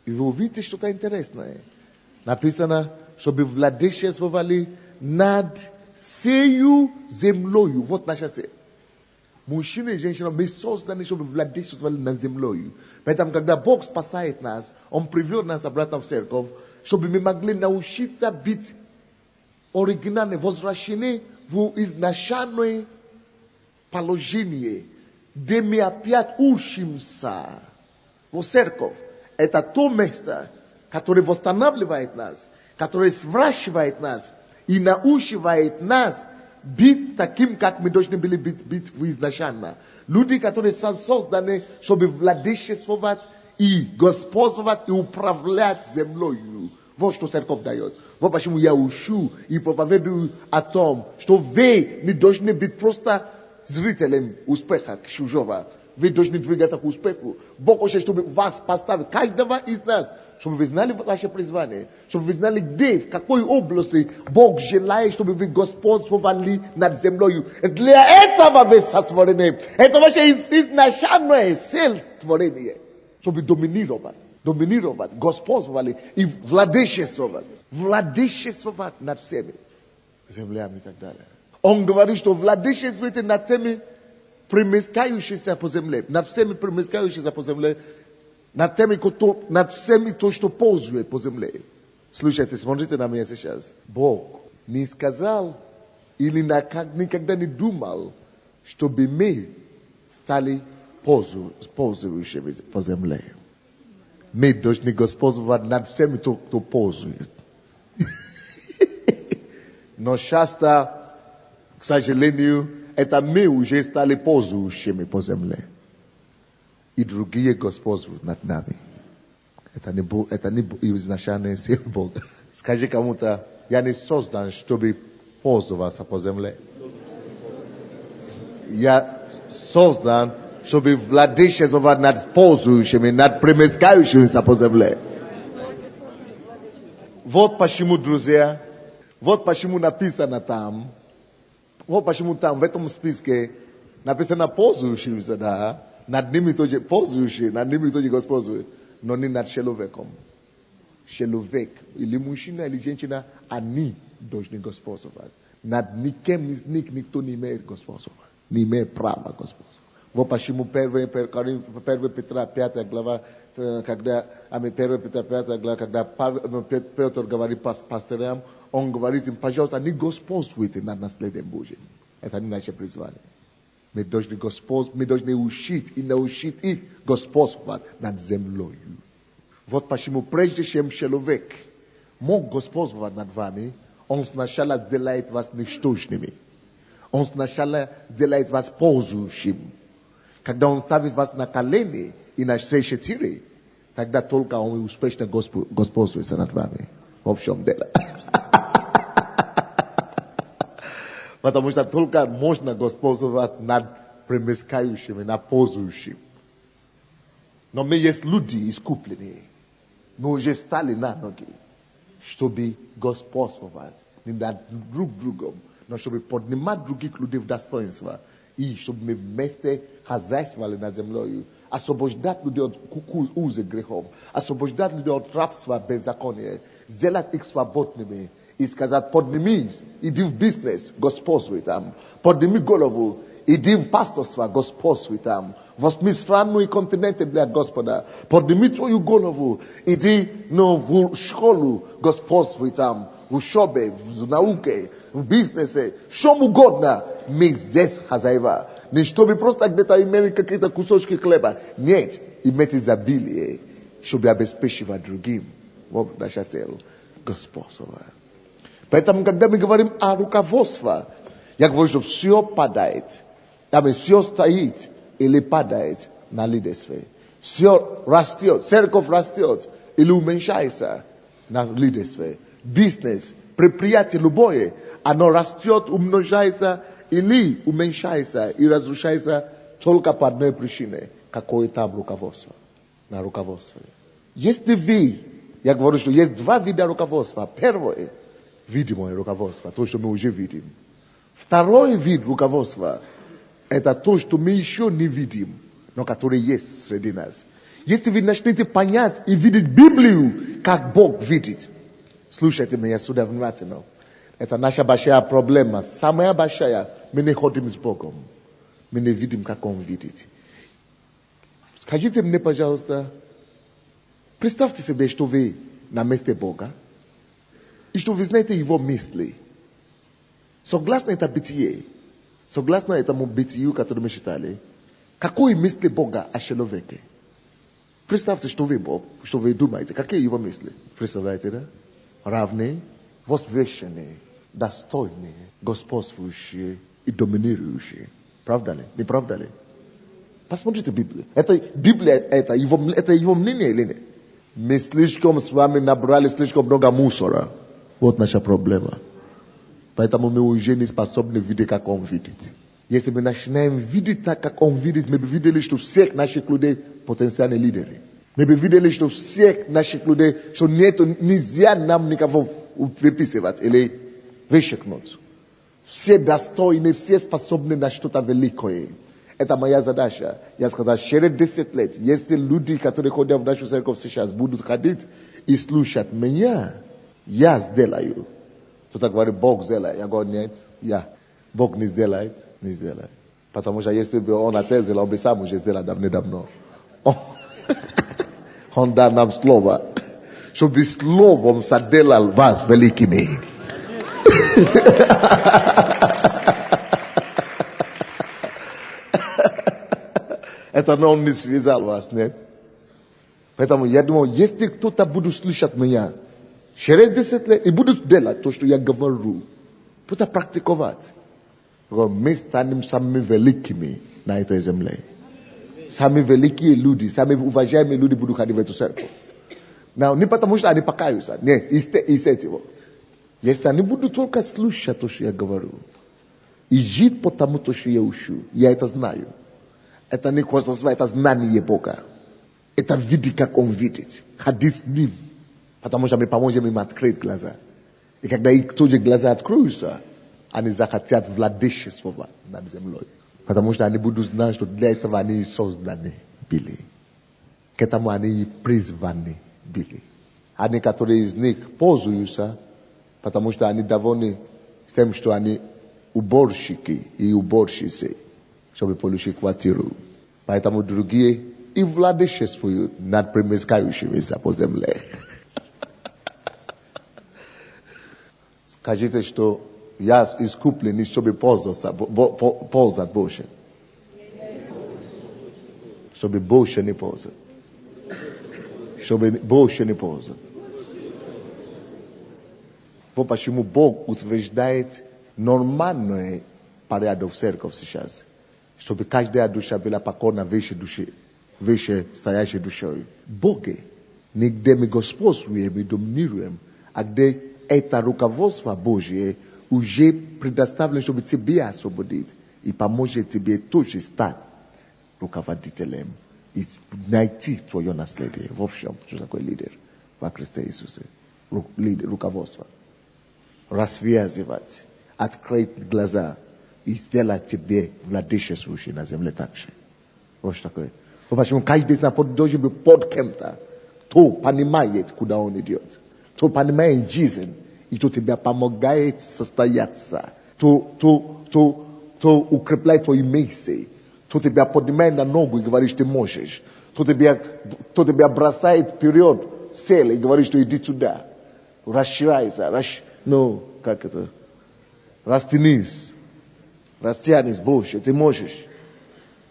И вы увидите что-то интересное. Написано, чтобы владычествовали над сею землею. Вот наша цель. Мужчина и женщина, мы созданы, чтобы владеть над землей. Поэтому, когда Бог спасает нас, Он привел нас обратно в церковь, чтобы мы могли научиться быть оригинальны, возвращены в изначальное положение, где мы опять учимся. В церковь. Это то место, которое восстанавливает нас, которое сворачивает нас и научивает нас быть таким, как мы должны были быть изначально. Люди, которые созданы, чтобы владычествовать и господствовать и управлять землей. Вот что церковь дает. Вот почему я учу и проповедую о том, что вы не должны быть просто зрителем успеха чужого. Вы должны двигаться к успеху. Бог хочет, чтобы вас поставить, каждого из нас, чтобы вы знали ваше призвание, чтобы вы знали, где, в какой области Бог желает, чтобы вы господствовали над землей. Для этого вы сотворены. Это ваше изначальное цель творения. Чтобы доминировать, господствовали и владычествовать. Владычествовать над всеми землями и так далее. Он говорит, что владычествуйте над теми, примескающиеся по земле, над всеми примескающиеся по земле, над всеми то, что ползает по земле. Слушайте, смотрите на меня сейчас. Бог не сказал или никогда не думал, чтобы мы стали ползающими по земле. Мы должны господствовать над всеми, кто ползает. Но часто, к сожалению, это мы уже стали ползающими по земле. И другие господствуют над нами. Это не изначальная сила Бога. Скажи кому-то, я не создан, чтобы пользоваться по земле. Я создан, чтобы владычествовать над ползающими, над примескающимися по земле. Вот почему, друзья, вот почему написано там, вот почему там в этом списке написано ползающимся, да, над ними тоже ползающие, над ними тоже господствуют, но не над человеком. Человек, или мужчина, или женщина, они должны господствовать. Над никем из них никто не имеет господствовать, не имеет права господствовать. Вот почему 1 Петра 5 глава, когда Петр говорит пастырям, он говорит им, пожалуйста, не господствуйте над наследием Божьим. Это не наше призвание. Мы должны учить и научить их господствовать над землей. Вот почему прежде чем человек мог господствовать над вами, он сначала делает вас ничтожными. Он сначала делает вас ползающим. Когда он ставит вас на колени и на все четыре, тогда только он успешно господствует над вами. В общем дело. Потому что только можно господствовать над примескающими, над ползающим. Но мы есть люди искупленные. Мы уже стали на ноги, чтобы господствовать не над друг другом, но чтобы поднимать других людей в достоинство. И чтобы мы вместе хозяйствовали над землей, освобождать людей от узы грехов, освобождать людей от рабства беззакония, сделать их свободными и сказать, поднимись, иди в бизнес, господствуй там, подними голову, иди в пасторство, господствуй там, возьми страну и континенты для Господа, подними твою голову, иди в школу, господствуй там, в учебе, в науке, в бизнесе, чем угодно, мы здесь хозяева. Не чтобы просто где-то имели какие-то кусочки хлеба. Нет, иметь изобилие, чтобы обеспечивать другим. Вот наша цель. Господствовать. Поэтому, когда мы говорим о руководстве, я говорю, что все падает. Все стоит или падает на лидерстве. Все растет, церковь растет или уменьшается на лидерстве. Бизнес, предприятие любое, оно растет, умножается или уменьшается и разрушается только по одной причине. Какое там руководство? На руководстве. Если вы, я говорю, что есть два вида руководства. Первое, видимое руководство, то, что мы уже видим. Второй вид руководства, это то, что мы еще не видим, но которое есть среди нас. Если вы начнете понять и видеть Библию, как Бог видит, слушайте меня сюда внимательно. Это наша большая проблема. Самая большая, мы не ходим с Богом. мы не видим, как он видит. Скажите мне, пожалуйста, представьте себе, что вы на месте Бога, и что вы знаете Его мысли. Согласно это бытие, согласно этому бытию, которое мы читали, какой мысли Бога о человеке? Представьте, что вы Бог, что вы думаете, какие Его мысли? Представляете, да? Равные, возвышенные, достойные, господствующие и доминирующие. Правда ли? Не правда ли? Посмотрите Библию. Библия это его мнение или нет? Мы слишком с вами набрали слишком много мусора. Вот наша проблема. Поэтому мы уже не способны видеть, как он видит. Если мы начинаем видеть так, как он видит, мы бы видели, что всех наших людей потенциальные лидеры. Мы бы видели, что всех наших людей, что нельзя нам никого выписывать или вычеркнуть. Все достойны, все способны на что-то великое. Это моя задача. Я сказал, через 10 лет, если люди, которые ходят в нашу церковь сейчас, будут ходить и слушать меня, я сделаю. Кто-то говорит, Бог сделает. Я говорю, нет, я. Бог не сделает, не сделает. Потому что если бы он отец сделал, он бы сам уже сделал давно. Он дал нам слово. Чтобы словом соделал вас великими. Это он не связал вас, нет? Поэтому я думаю, если кто-то будет слышать меня, через 10 лет и будут делать то, что я говорю, просто практиковать. Мы станем самыми великими на этой земле. Самые великие люди, самые уважаемые люди будут ходить в эту церковь. Не потому что они покаются, нет, из этого. Если они будут только слушать то, что я говорю, и жить по тому, что я учу, я это знаю. Это не космос, это знание Бога. Это видеть, как Он видит. Ходить с Ним. Потому что мы поможем им открыть глаза. И когда их тоже глаза откроются, они захотят владычествовать над землей. Потому что они будут знать, что для этого они созданы были. К этому они призваны были. Они, которые из них пользуются, потому что они довольны тем, что они уборщики и уборщицы, чтобы получить квартиру. Поэтому другие и владычествуют над примескающимися по земле. Скажите, что я искуплен, чтобы пользоваться больше. Чтобы больше не пользоваться. Чтобы больше не пользоваться. Вот почему Бог утверждает нормальный порядок в церкви сейчас. Чтобы каждая душа была покорна выше стоящей душой. Боги, нигде мы господствуем и доминируем, а где это руководство Божье уже предоставлено, чтобы тебя освободить и поможет тебе тоже стать руководителем и найти твое наследие. В общем, что такое лидер во Христе Иисусе? Руководство. Развязывать, открыть глаза и сделать тебе владычествующий на земле также. Вот что такое. Почему каждый из нас должен быть под кем-то, кто понимает, куда он идет, кто понимает жизнь, и кто тебе помогает состояться, кто укрепляет твои мысли, кто тебя поднимает на ногу и говорит, что ты можешь, кто тебя бросает вперед цель и говорит, что иди туда, расширяйся, растянись больше, ты можешь.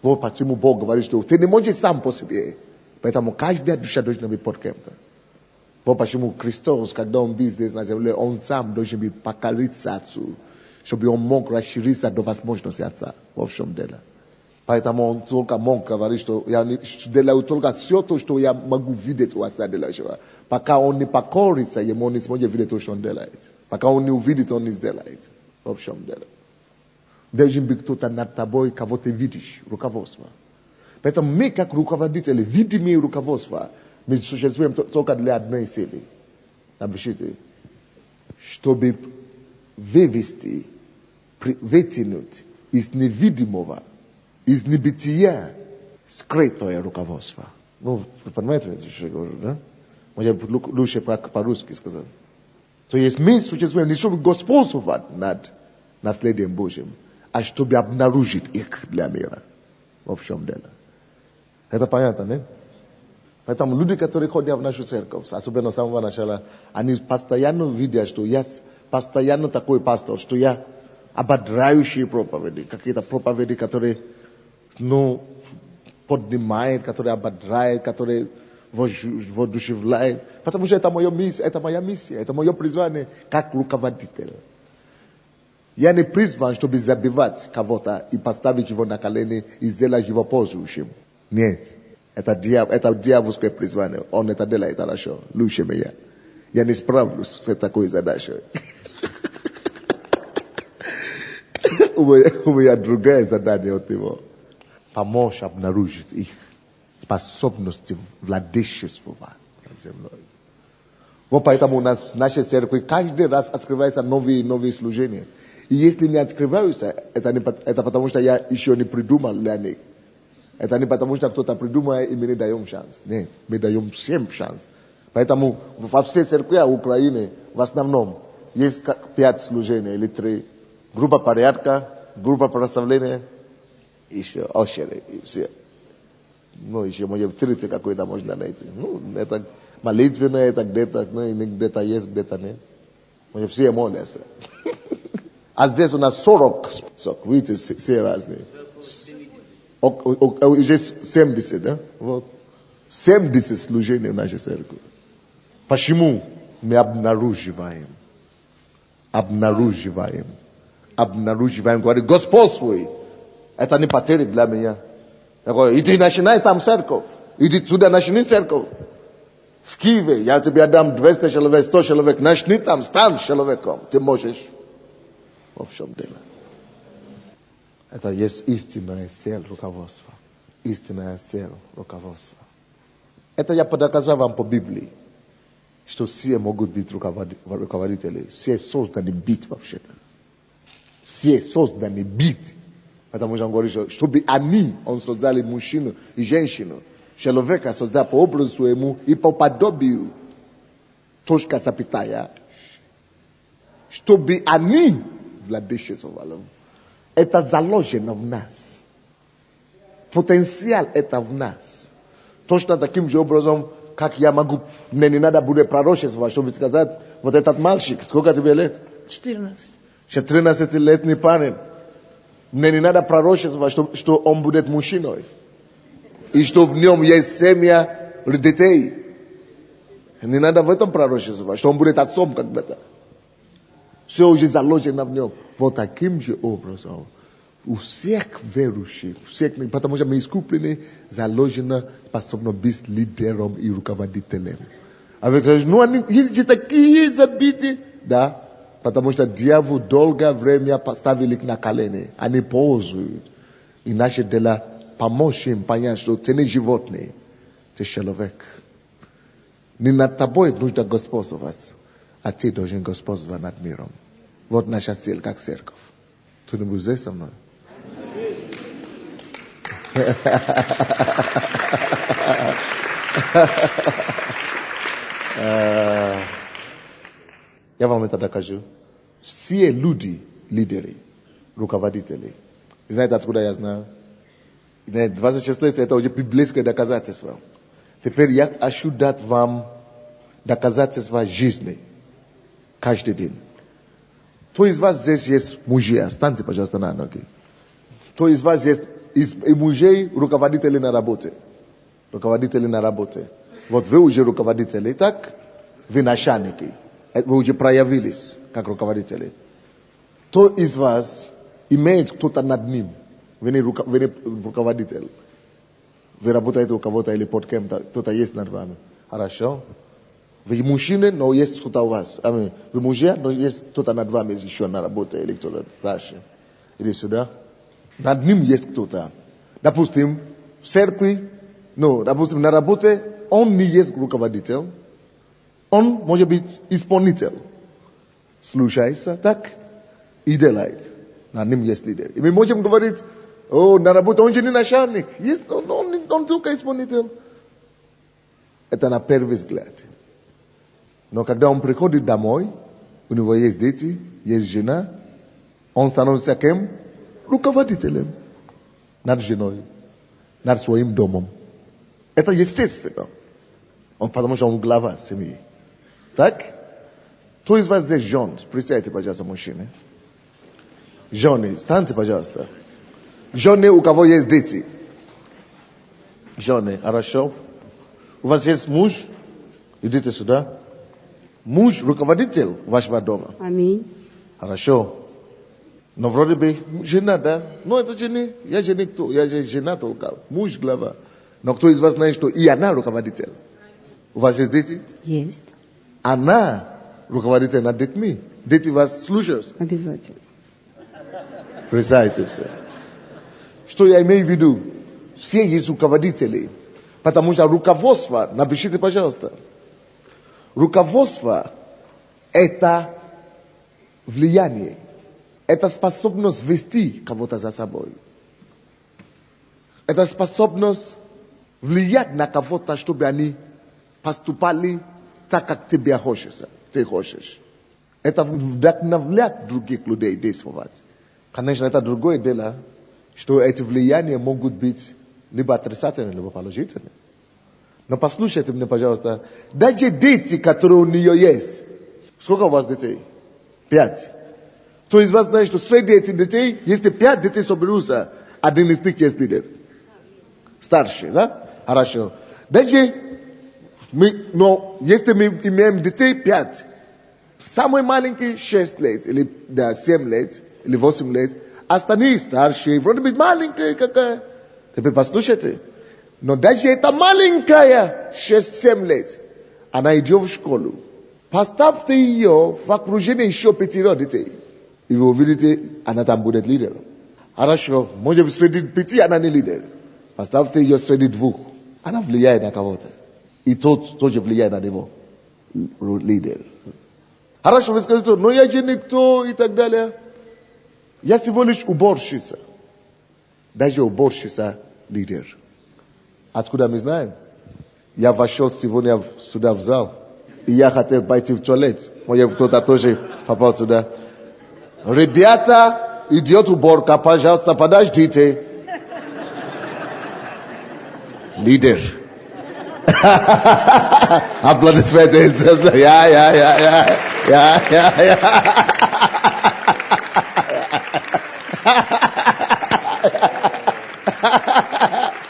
Вот почему Бог говорит, что ты не можешь сам по себе. Поэтому каждая душа должна быть под кем-то. Вот почему Христос, когда Он был здесь на земле, Он сам должен быть покориться Отцу, чтобы Он мог расшириться до возможности Отца. В чем дело. Поэтому Он только мог говорить, что я делаю только все то, что я могу видеть у Отца делающего. Пока Он не покорится, Ему не сможет видеть то, что Он делает. Пока Он не увидит, Он не сделает. В чем дело. Должен быть кто-то над тобой, кого ты видишь, руководство. Поэтому мы, как руководители, видимые руководства, мы существуем только для одной цели. Напишите, чтобы вывести, вытянуть из невидимого, из небытия скрытое руководство. Вы понимаете, что я говорю, да? Может, лучше по-русски сказать. То есть мы существуем не чтобы господствовать над наследием Божьим, чтобы обнаружить их для мира. В общем дело. Это понятно, нет? Поэтому люди, которые ходят в нашу церковь, особенно с самого начала, они постоянно видят, что я постоянно такой пастор, что я ободряющие проповеди, какие-то проповеди, которые, поднимает, которые ободряет, которые воодушевляет. Потому что это моя миссия, это мое призвание как руководитель. Я не призван, чтобы забивать кого-то и поставить его на колени и сделать его ползающим. Нет. Это дьявольское призвание. Он это делает хорошо. Лучше меня. Я не справлюсь с такой задачей. У меня другая задание от него. Помочь обнаружить их способности владычествовать над землей. Вот поэтому у нас в нашей церкви каждый раз открываются новые служения. И если не открываются, это потому что я еще не придумал для них. Это не потому что кто-то придумает, и мы не даем шанс. Нет, мы даем всем шанс. Поэтому во всей церкви Украины в основном есть 5 служений или 3. Группа порядка, группа прославления, и все, ошеры, и все. Еще может 30 какой-то можно найти. Это молитвенное, это где-то есть, где-то нет. Мы все молятся. А здесь у нас 40, видите, все разные. Здесь 70, да? Вот. 70 служений в нашей церкви. Почему? Мы обнаруживаем. Говорит, Господь свой. Это не потеря для меня. Я говорю, иди начинай там церковь. Иди туда, начни церковь. В Киеве я тебе дам 200 человек, 100 человек. Начни там, стань человеком. Ты можешь. В общем дело. Это есть истинная цель руководства. Истинная цель руководства. Это я доказал вам по Библии. Что все могут быть руководители. Все созданы быть вообще-то. Все созданы быть. Потому что он говорит, чтобы он создали мужчину и женщину. Человека создал по образу своему и по подобию. Точка запятая. Чтобы они владычествовали. Это заложено в нас. Потенциал это в нас. Точно таким же образом, как я могу, мне не надо будет пророчество, чтобы сказать, вот этот мальчик, сколько тебе лет? 14. 14-летний парень. Мне не надо пророчество, что он будет мужчиной. И что в нем есть семья детей. Не надо в этом пророчество, что он будет отцом когда-то. Все уже заложено в нем. Вот таким же образом у всех верующих, потому что мы искуплены, заложено способно быть лидером и руководителем. А вы скажете, они есть такие забиты. Да, потому что дьявол долгое время поставили их на колени. Они ползают. И наше дело помочь им понять, что ты не животное, ты человек. Не над тобой нужно господствовать, а ты должен господствовать над миром. Вот наша цель как церковь. Ты не будешь здесь со мной? Я вам это докажу. Все люди, лидеры, руководители. Знаете, откуда я знаю? 26 лет это уже библейское доказательство. Теперь я хочу дать вам доказательства жизни. Каждый день. Кто из вас здесь есть мужья? Встаньте, пожалуйста, на ноги. Кто из вас есть и мужей, руководители на работе? Руководители на работе. Вот вы уже руководители, так? Вы начальники. Вы уже проявились как руководители. Кто из вас имеет кто-то над ним? Вы не руководитель. Вы работаете у кого-то или под кем-то. Кто-то есть над вами. Хорошо? Вы мужчины, но есть кто-то у вас. Вы мужья, но есть кто-то над вами еще на работе или кто-то старше. Иди сюда. Над ним есть кто-то. Допустим, в церкви, допустим, на работе, он не есть руководитель. Он может быть исполнитель. Слушайся так и делает. Над ним есть лидер. И мы можем говорить, на работе он же не начальник. Есть, он только исполнитель. Это на первый взгляд. Но когда он приходит домой, у него есть дети, есть жена, он становится кем? руководителем над женой, над своим домом. Это естественно. Потому что он глава семьи. Так? Кто из вас здесь жен? Представьте, пожалуйста, мужчины. Жены, встаньте, пожалуйста. Жены, у кого есть дети. Жены, хорошо? У вас есть муж? Идите сюда. Муж, руководитель вашего дома. Аминь. Хорошо. Но вроде бы жена, да? Но это жена. Я же никто. Я же жена только. Муж глава. Но кто из вас знает, что и она руководитель? У вас есть дети? Есть. Она руководитель над детьми. Дети вас слушают? Обязательно. Представьте все. Что я имею в виду? Все есть руководители. Потому что руководство, напишите, пожалуйста. Руководство – это влияние. Это способность вести кого-то за собой. Это способность влиять на кого-то, чтобы они поступали так, как ты хочешь. Это вдохновлять других людей действовать. Конечно, это другое дело, что эти влияния могут быть либо отрицательные, либо положительные. Но послушайте меня, пожалуйста. Даже дети, которые у нее есть. Сколько у вас детей? 5. Кто из вас знает, что среди этих детей, если 5 детей соберутся, один из них есть лидер? Старший, да? Хорошо. Даже но если мы имеем детей 5, самый маленький 6 лет, или 7 лет, или 8 лет, остальные старшие, вроде бы маленькая какая. Теперь послушайте. Но даже эта маленькая 6-7 лет, она идет в школу. Поставьте ее в окружении еще 5 детей. И вы увидите, она там будет лидером. Хорошо, может быть, среди 5 она не лидер. Поставьте ее среди 2. Она влияет на кого-то. И тот тоже влияет на него. Лидер. Хорошо, вы скажете, но я же никто и так далее. Я всего лишь уборщица. Даже уборщица лидер. Откуда мы знаем? Я вошел сегодня сюда в зал. И я хотел пойти в туалет. Может, кто-то тоже попал туда. Ребята, идет уборка, пожалуйста, подождите. Лидер. Аплодисменты. Я.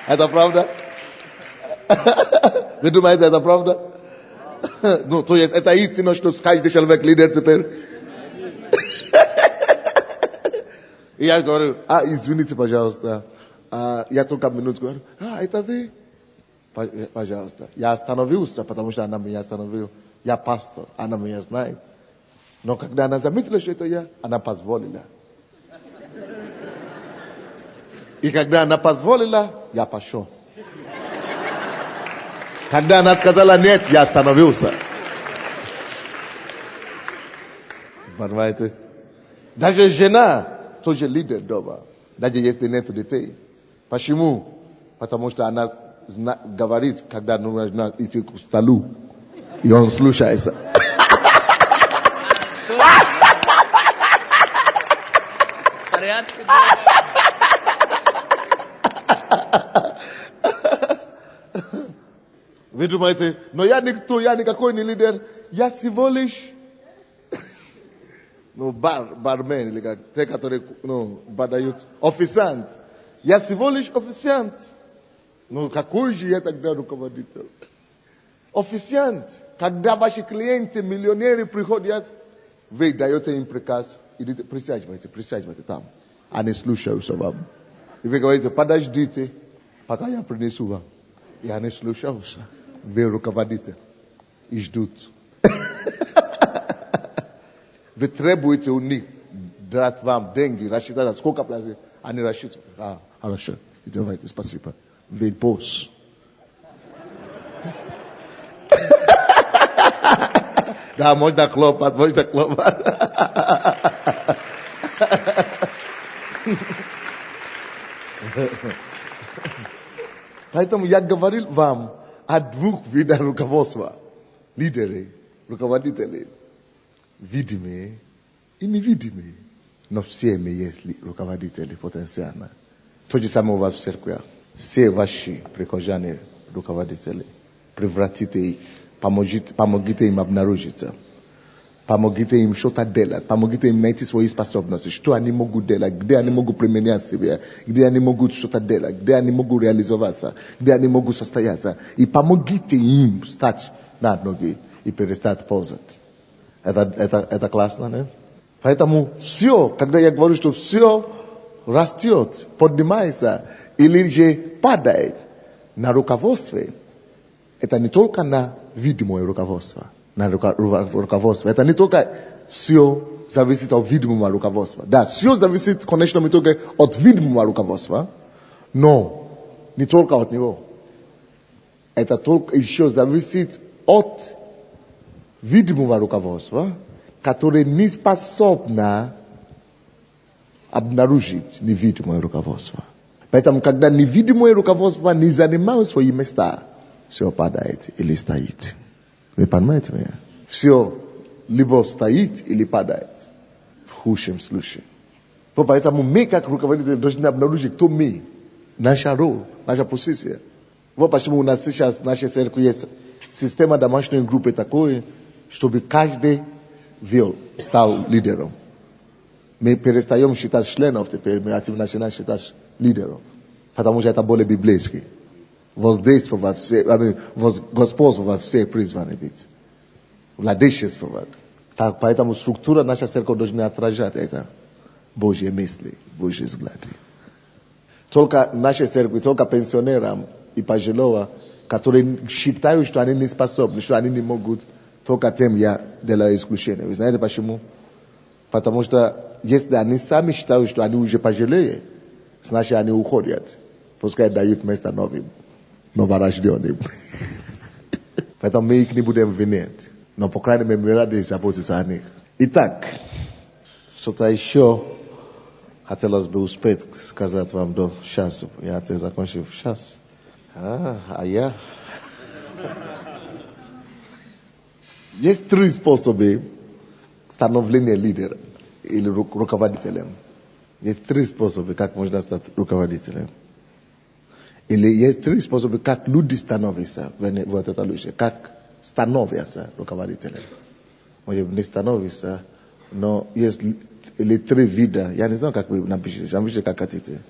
Это правда? Вы думаете, это правда? Ну, то есть это истина, что каждый человек лидер теперь? И я говорю, извините, пожалуйста. Я только минутку говорю, это вы? Пожалуйста. Я остановился, потому что она меня остановила. Я пастор, она меня знает. Но когда она заметила, что это я, она позволила. И когда она позволила, я пошел. Когда она сказала нет, я остановился. Понимаете? Даже жена тоже лидер дома. Даже если нет детей. Почему? Потому что она говорит, когда нужно идти к столу. И он слушается. Порядке. Вы думаете, но я никто, я никакой не лидер. Я всего лишь бармен, или как, те, которые подают, официант. Я всего лишь официант. Ну, какой же я тогда руководитель? Официант. Когда ваши клиенты, миллионеры приходят, вы даете им приказ, идите, присаживайте там. Они слушаются вам. И вы говорите, подождите, пока я принесу вам. И они слушаются. Вы руководите. И ждут. Вы требуете у них дать вам деньги, рассчитать, сколько платят. Они рассчитывают. Хорошо. Давайте, спасибо. Вы босс. Да, можно хлопать. Поэтому я говорил вам о 2 видах руководства. Лидеры, руководители. Видимые и невидимые. но всеми есть руководители потенциально. То же самое у вас в церкви. Все ваши прихожане руководители. Превратите их, помогите им обнаружиться. Помогите им что-то делать, помогите им найти свои способности, что они могут делать, где они могут применять себя, где они могут что-то делать, где они могут реализоваться, где они могут состояться. И помогите им стать на ноги и перестать ползать. Это классно, нет? Поэтому все, когда я говорю, что все растет, поднимается или же падает на руководстве, это не только на видимое руководство. На руководство. Это не только все зависит от видимого руководства. Да, все зависит в конечном итоге от видимого руководства, но не только от него. Это только еще зависит от видимого руководства, которое не способно обнаружить невидимое руководство. Поэтому, когда невидимое руководство не занимает свои места, все падает или стоит. Вы понимаете меня? Все либо стоит или падает. В худшем случае. Поэтому мы, как руководители, должны обнаружить, кто мы. Наша роль, наша позиция. Вот почему у нас сейчас в нашей церкви есть система домашней группы такой, чтобы каждый стал лидером. Мы перестаем считать членов теперь, мы начинаем считать лидером. Потому что это более библейски. Воздействовать господствовать всех призваны быть. Владычествовать. Так, поэтому структура нашей церкви должна отражать это. Божьи мысли, Божьи взгляды. Только нашей церкви, только пенсионерам и пожилым, которые считают, что они не способны, что они не могут, только тем я делаю исключение. Вы знаете почему? Потому что если они сами считают, что они уже пожилые, значит они уходят. Пускай дают место новым. Новорожденным. Поэтому мы их не будем винить. Но, по крайней мере, мы рады заботиться о них. Итак, что-то еще хотелось бы успеть сказать вам до часу. Я это закончил в час. Я... Есть 3 способа становления лидера или руководителем. Есть 3 способа, как можно стать руководителем. Или есть 3 способа, как люди становятся в этой лучше, как становятся руководителем. Может, не становятся, но есть или 3 вида. Я не знаю, как вы напишите, как хотите.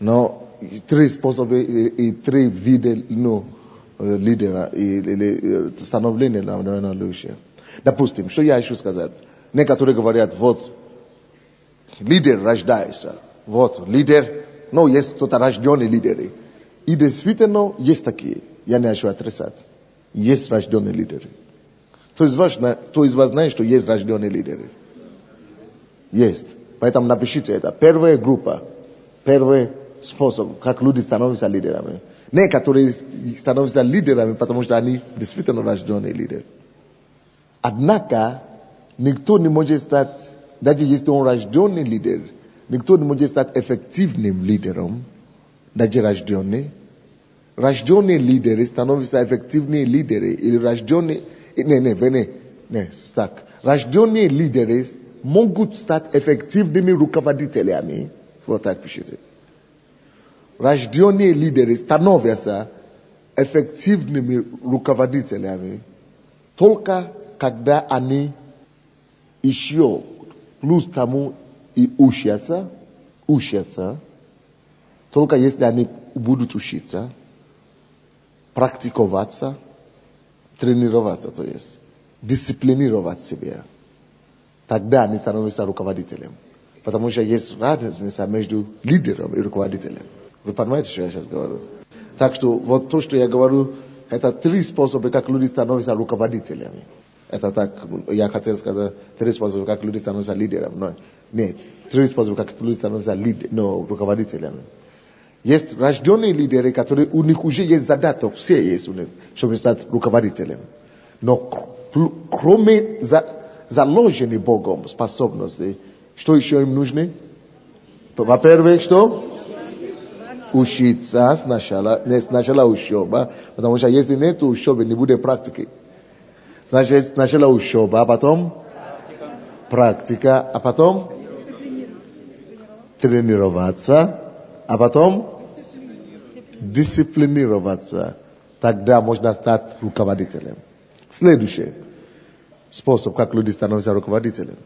Но 3 способа и 3 вида лидера или становления на лучше. Допустим, что я хочу сказать? Некоторые говорят, вот, лидер рождается. Вот, лидер, но есть кто-то рожденный лидеры. И действительно есть такие. Я не хочу отрицать. Есть рожденные лидеры. Кто из вас знает, что есть рожденные лидеры? Есть. Поэтому напишите это. Первая группа. Первый способ, как люди становятся лидерами. Некоторые становятся лидерами, потому что они действительно рожденные лидеры. Однако, никто не может стать, даже если он рожденный лидер, никто не может стать эффективным лидером, даже рожденные. Рожденные лидеры становятся эффективными лидеры. Или рожденные... Рожденные лидеры могут стать эффективными руководителями. Вот так пишите. Рожденные лидеры становятся эффективными руководителями только когда они еще плюс тому и учатся, только если они будут учиться, практиковаться, тренироваться, то есть дисциплинировать себя, тогда они становятся руководителем. Потому что есть разница между лидером и руководителем. Вы понимаете, что я сейчас говорю? Так что вот то, что я говорю, это 3 способа, как люди становятся руководителями. Это так, я хотел сказать 3 способа, как люди становятся лидером. Но нет, 3 способа, как люди становятся руководителями. Есть рожденные лидеры, которые у них уже есть задаток, все есть у них, чтобы стать руководителем. Но кроме заложенных Богом способностей, что еще им нужно? Во-первых, что? Учиться сначала учеба, потому что если нет учебы, не будет практики. Значит, сначала учеба, а потом практика, а потом тренироваться, а потом дисциплинироваться. Тогда можно стать руководителем. Следующий способ, как люди становятся руководителем.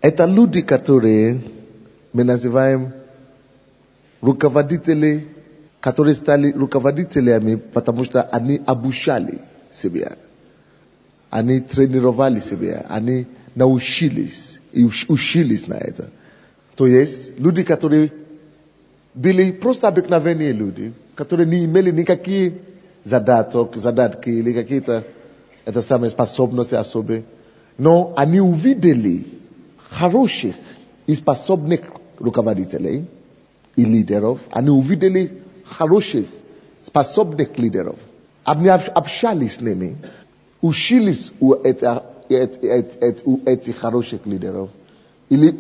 Это люди, которые мы называем руководители, которые стали руководителями, потому что они обучали себя. Они тренировали себя, они научились и учились на это. То есть люди, которые были просто обыкновенные люди, которые не имели никакие задатки или какие-то это самые способности особые, но они увидели хороших и способных руководителей и лидеров, они увидели хороших, способных лидеров, они общались с ними, учились у этих хороших лидеров, или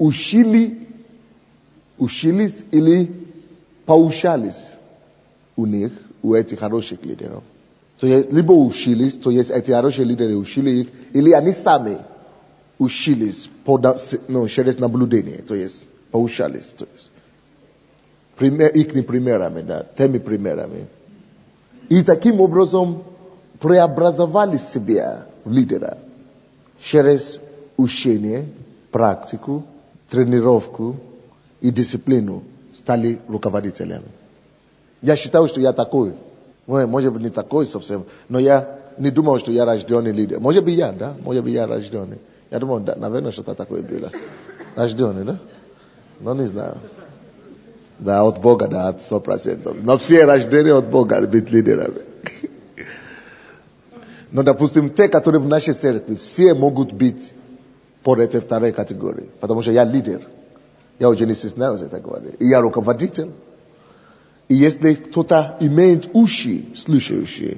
учились или поучались у них, у этих хороших лидеров. То есть, либо учились, то есть эти хорошие лидеры учили их, или они сами учились через наблюдение, то есть поучались. То есть. Их примерами, да, теми примерами. И таким образом преобразовали себя в лидера через учение, практику, тренировку и дисциплину стали руководителями. Я считаю, что я такой. Может быть, не такой совсем, но я не думал, что я рожденный лидер. Может быть, да? Может быть, я рожденный. Я думал, да, наверное, что-то такое было. Рожденный, да? Но не знаю. Да, от Бога, да, от 100%. Но все рождены от Бога быть лидерами. Но, допустим, те, которые в нашей церкви, все могут быть под этой второй категории. Потому что я лидер. Я уже не стесняюсь это говорить. И я руководитель. И если кто-то имеет уши слушающие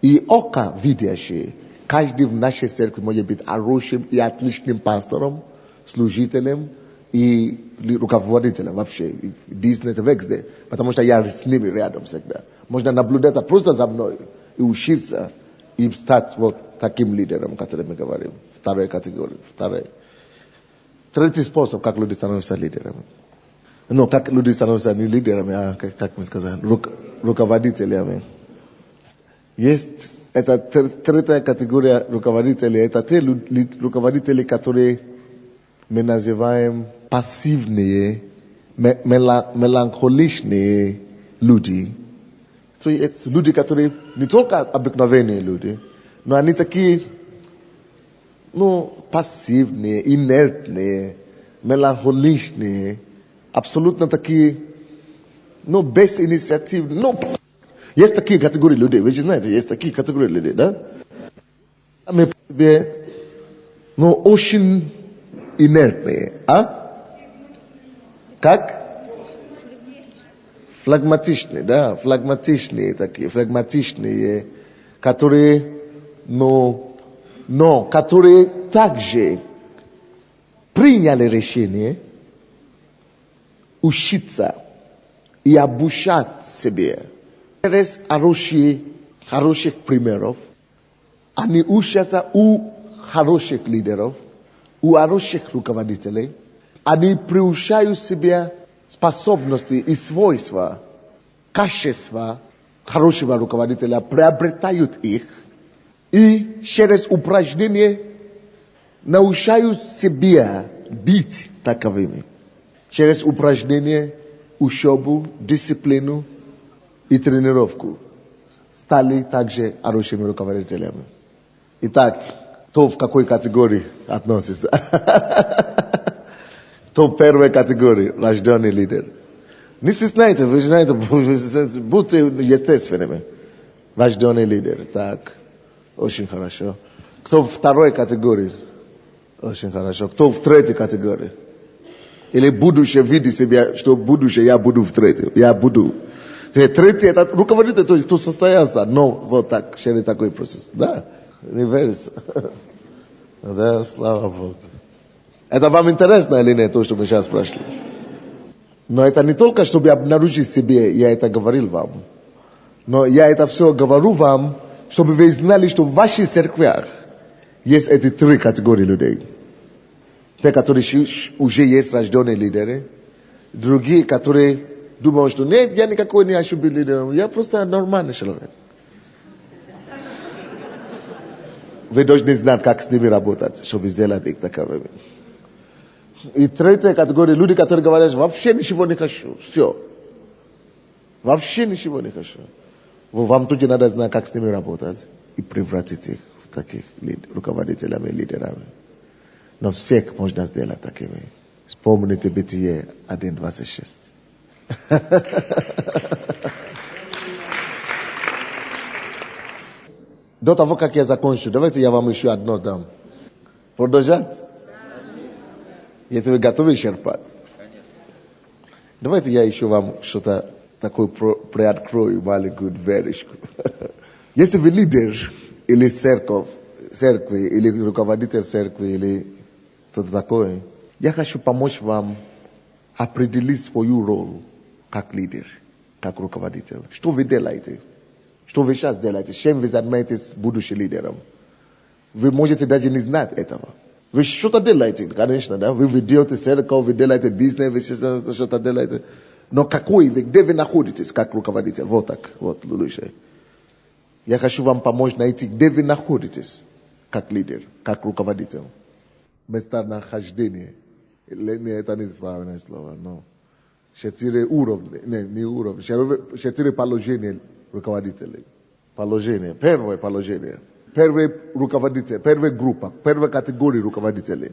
и око видящие, каждый в нашей церкви может быть хорошим и отличным пастором, служителем и руководителем вообще. Бизнес везде. Потому что я с ними рядом всегда. Можно наблюдать просто за мной и учиться и стать вот таким лидером, о котором мы говорим. Второй категории. Третий способ, как люди становятся лидерами. Ну, как люди становятся не лидерами, а, как мы сказали, руководителями. Есть эта третья категория руководителей, это те руководители, которые мы называем пассивные, меланхоличные люди. То есть люди, которые не только обыкновенные люди, но они такие, пассивные, инертные, меланхоличные, абсолютно такие, без инициатив. Есть такие категории людей, вы же знаете, есть такие категории людей, да? Мы очень инертные, Как? Флегматичные, да, флегматичные, которые, которые также приняли решение учиться и обучать себе. Через хороших примеров, они учатся у хороших лидеров, у хороших руководителей, они приучают себе способности и свойства, качества хорошего руководителя, приобретают их и через упражнение научают себя быть таковыми. Через упражнение, учебу, дисциплину и тренировку стали также хорошими руководителями. Итак, кто в какой категории относится? Кто в первой категории? Рожденный лидер. Не стесняйтесь, вы знаете, будьте естественными. Рожденный лидер. Так, очень хорошо. Кто в второй категории? Очень хорошо. Кто в третьей категории? Или будущее видит себя, что будущее я буду в третьей. Я буду. Третий это руководитель, то есть кто состоялся. Но вот так, через такой процесс. Да, не верится. Да, слава Богу. Это вам интересно или нет, то, что мы сейчас прошли? Но это не только, чтобы обнаружить себе, я это говорил вам. Но я это все говорю вам, чтобы вы знали, что в ваших церквях есть эти три категории людей. Те, которые уже есть рожденные лидеры, Другие, которые думают, что нет, я никакой не хочу быть лидером, я просто нормальный человек. Вы должны знать, как с ними работать, чтобы сделать их таковыми. И третья категория, люди, которые говорят, вообще ничего не хочу, все. Вообще ничего не хочу. Вам тоже надо знать, как с ними работать и превратить их в таких руководителями, лидерами. Но всех можно сделать такими. Вспомните Бытие 1:26. До того, как я закончу, давайте я вам еще одно дам. Продолжать? Если вы готовы черпать. Давайте я еще вам что-то такое приоткрою, маленькую дверочку. Если вы лидер или церкви, или руководитель церкви, или что-то такое, я хочу помочь вам определить свою роль как лидер, как руководитель. Что вы делаете? Что вы сейчас делаете? Чем вы занимаетесь будущим лидером? Вы можете даже не знать этого. Вы что-то делаете, конечно, да? Вы ведете церковь, вы делаете бизнес, вы что-то делаете. Но какой вы, где вы находитесь как руководитель? Вот так, вот, лучше. Я хочу вам помочь найти, где вы находитесь как лидер, как руководитель. Местонахождение. Это не правильное слово, но 4 уровня, не уровня, 4 положения руководителей. Положение. Первое положение. Первый руководитель, первая группа, первая категория руководителей.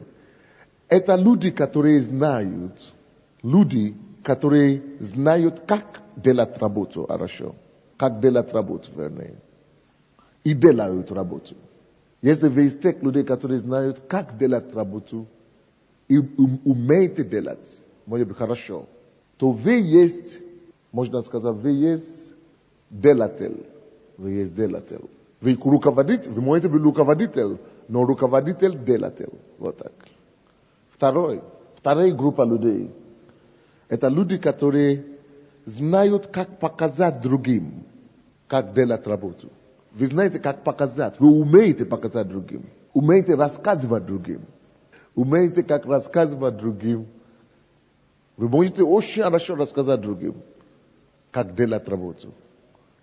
Это люди, которые знают, как делать работу хорошо. Как делать работу, вернее. И делают работу. Если вы из тех людей, которые знают, как делать работу, и умеете делать, может быть, хорошо, то вы есть, можно сказать, вы есть делатель. Вы есть делатель. Вы руководитель, вы можете быть руководитель, но руководитель делатель. Вот так. Вторая группа людей. Это люди, которые знают, как показать другим, как делать работу. Вы знаете, как показать. Вы умеете показать другим. Умеете рассказывать другим. Умеете, как рассказывать другим. Вы можете очень хорошо рассказать другим, как делать работу.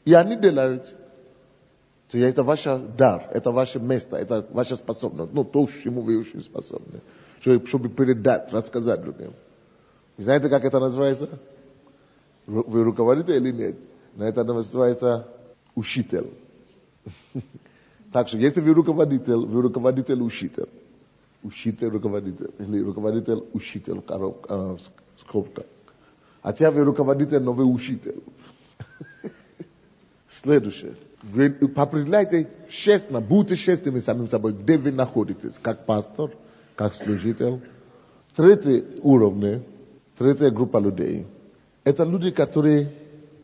И они делают. То есть это ваш дар, это ваше место, это ваша способность. Ну, то, чему вы очень способны. Чтобы передать, рассказать другим. Вы знаете, как это называется? Вы руководитель или нет? Но это называется учитель. Так что, если вы руководитель-учитель. Учитель-руководитель. Или руководитель-учитель, скобка. А теперь вы руководитель, но вы учитель. Следующее. Вы определяйте честно, будьте честными самим собой, где вы находитесь, как пастор, как служитель. Третий уровень, третья группа людей, это люди, которые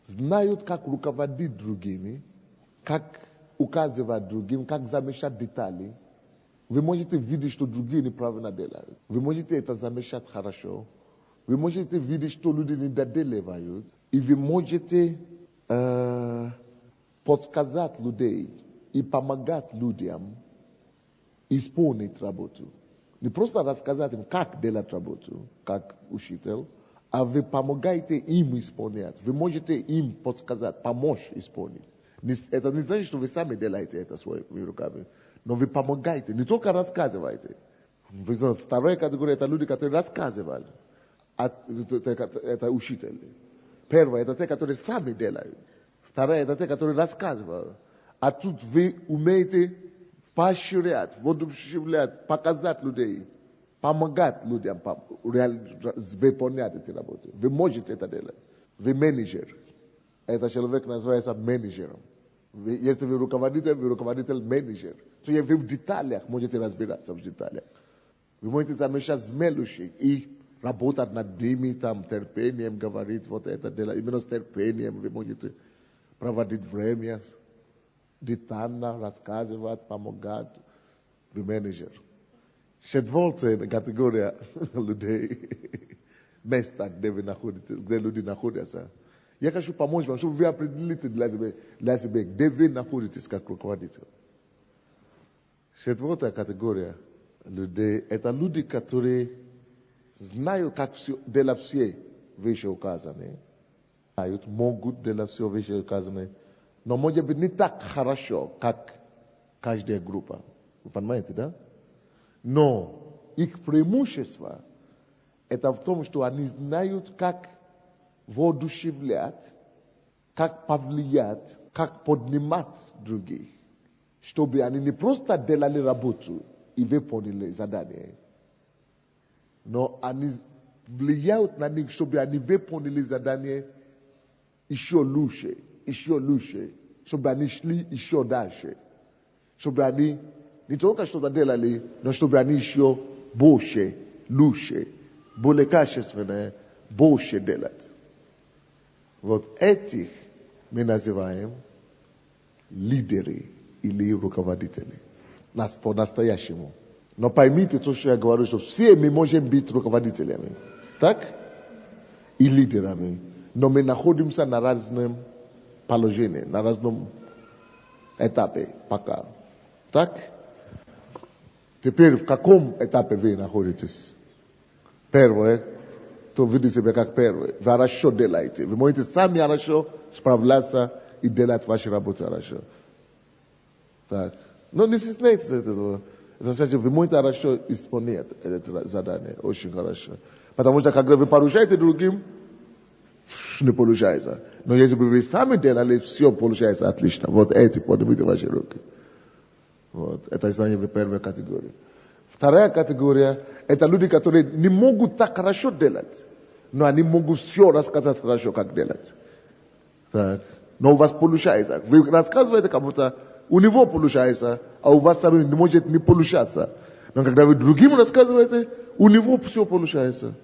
знают, как руководить другими, как указывать другим, как замечать детали. Вы можете видеть, что другие неправильно делают. Вы можете это замечать хорошо. Вы можете видеть, что люди не доделывают. И вы можете подсказать людей и помогать людям исполнить работу. Не просто рассказать им, как делать работу, как учитель, а вы помогаете им исполнять. Вы можете им подсказать, помочь исполнить. Это не значит, что вы сами делаете это своими руками, но вы помогаете, не только рассказываете. Вторая категория – это люди, которые рассказывают. Это учители. Первое – это те, которые сами делают. Второе – это те, которые рассказывают. А тут вы умеете поощрять, воодушевлять, показать людей, помогать людям выполнять эти работы. Вы можете это делать. Вы менеджер. Этот человек называется менеджером. Если вы руководитель-менеджер. То есть вы в деталях можете разбираться в деталях. Вы можете замечать смелости и работать над ними, там, терпением говорить, вот это делать. Именно с терпением вы можете проводить время, детально рассказывать, помогать. Вы менеджер. Четвертая категория людей, места, где вы находитесь, где люди находятся. Я хочу помочь вам, чтобы вы определите для себя, где вы находитесь как руководитель. Четвертая категория людей, это люди, которые знают, как делать все вышеуказанные, могут делать все вышеуказанное, но может быть не так хорошо, как каждая группа. Вы понимаете, да? Но их преимущество это в том, что они знают, как воодушевлять, как повлиять, как поднимать других, чтобы они не просто делали работу и выполнили задание, но они влияют на них, чтобы они выполнили задание еще лучше, чтобы они шли еще дальше, чтобы они не только что-то делали, но чтобы они еще больше, лучше, более качественное, больше делать. Вот этих мы называем лидеры или руководители. По-настоящему. Но поймите то, что я говорю, что все мы можем быть руководителями. Так? И лидерами. Но мы находимся на разном положении, на разном этапе пока. Так? Теперь в каком этапе вы находитесь? Первое, то видите себя как первое. Вы хорошо делаете. Вы можете сами хорошо справляться и делать ваши работы хорошо. Так. Но не стесняйтесь этого. Это значит, вы можете хорошо исполнять это задание. Очень хорошо. Потому что когда вы поручаете другим, не получается. Но если бы вы сами делали, все получается отлично. Вот эти, поднимите ваши руки. Вот. Это значит первая категория. Вторая категория, это люди, которые не могут так хорошо делать. Но они могут все рассказать хорошо, как делать. Так. Но у вас получается. Вы рассказываете кому-то, у него получается, а у вас сами не может не получаться. Но когда вы другим рассказываете, у него все получается.